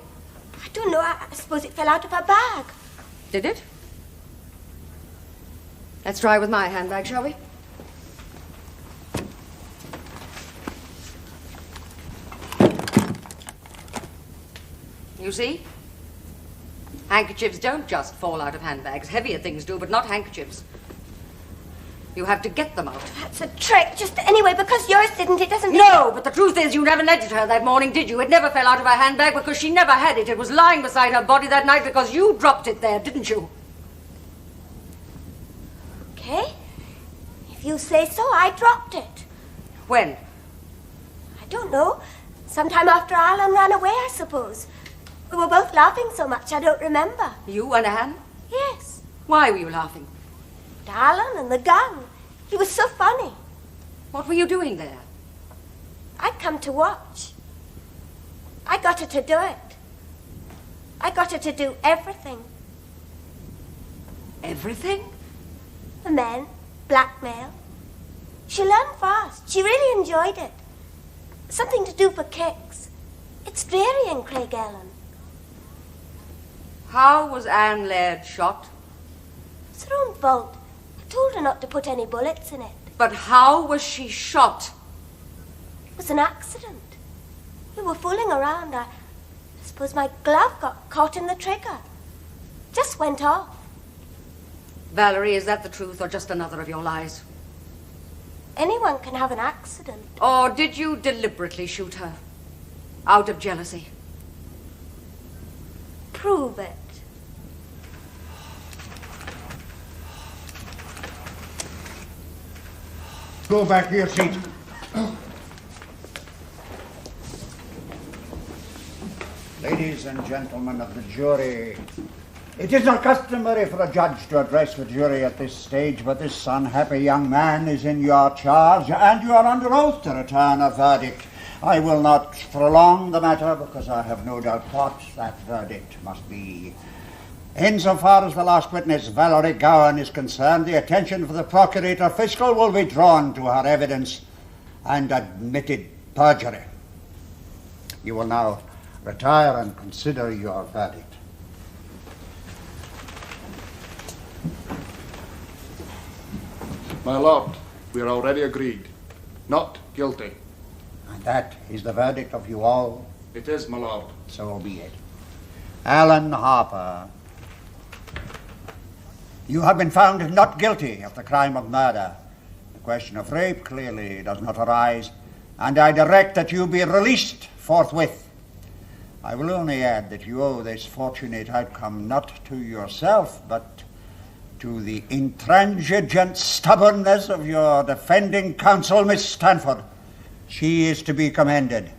I don't know. I suppose it fell out of her bag. Did it? Let's try with my handbag, shall we? You see? Handkerchiefs don't just fall out of handbags. Heavier things do, but not handkerchiefs. You have to get them out. That's a trick. Just anyway, because yours didn't, it doesn't... No, but the truth is you never lent it to her that morning, did you? It never fell out of her handbag because she never had it. It was lying beside her body that night because you dropped it there, didn't you? Okay. If you say so, I dropped it. When? I don't know. Sometime after Alan ran away, I suppose. We were both laughing so much, I don't remember. You and Anne? Yes. Why were you laughing? At Alan and the gun. He was so funny. What were you doing there? I'd come to watch. I got her to do it. I got her to do everything. Everything? The men, blackmail. She learned fast. She really enjoyed it. Something to do for kicks. It's dreary in Craig Ellen. How was Anne Laird shot? It's her own fault. I told her not to put any bullets in it. But how was she shot? It was an accident. We were fooling around. I suppose my glove got caught in the trigger. Just went off. Valerie, is that the truth or just another of your lies? Anyone can have an accident. Or did you deliberately shoot her? Out of jealousy? Prove it. Go back to your seat. Ladies and gentlemen of the jury, it is not customary for a judge to address the jury at this stage, but this unhappy young man is in your charge, and you are under oath to return a verdict. I will not prolong the matter, because I have no doubt what that verdict must be. Insofar as the last witness, Valerie Gowan, is concerned, the attention of the Procurator Fiscal will be drawn to her evidence and admitted perjury. You will now retire and consider your verdict. My lord, we are already agreed. Not guilty. And that is the verdict of you all? It is, my lord. So be it. Alan Harper, you have been found not guilty of the crime of murder. The question of rape clearly does not arise, and I direct that you be released forthwith. I will only add that you owe this fortunate outcome not to yourself, but to the intransigent stubbornness of your defending counsel, Miss Stanford. She is to be commended.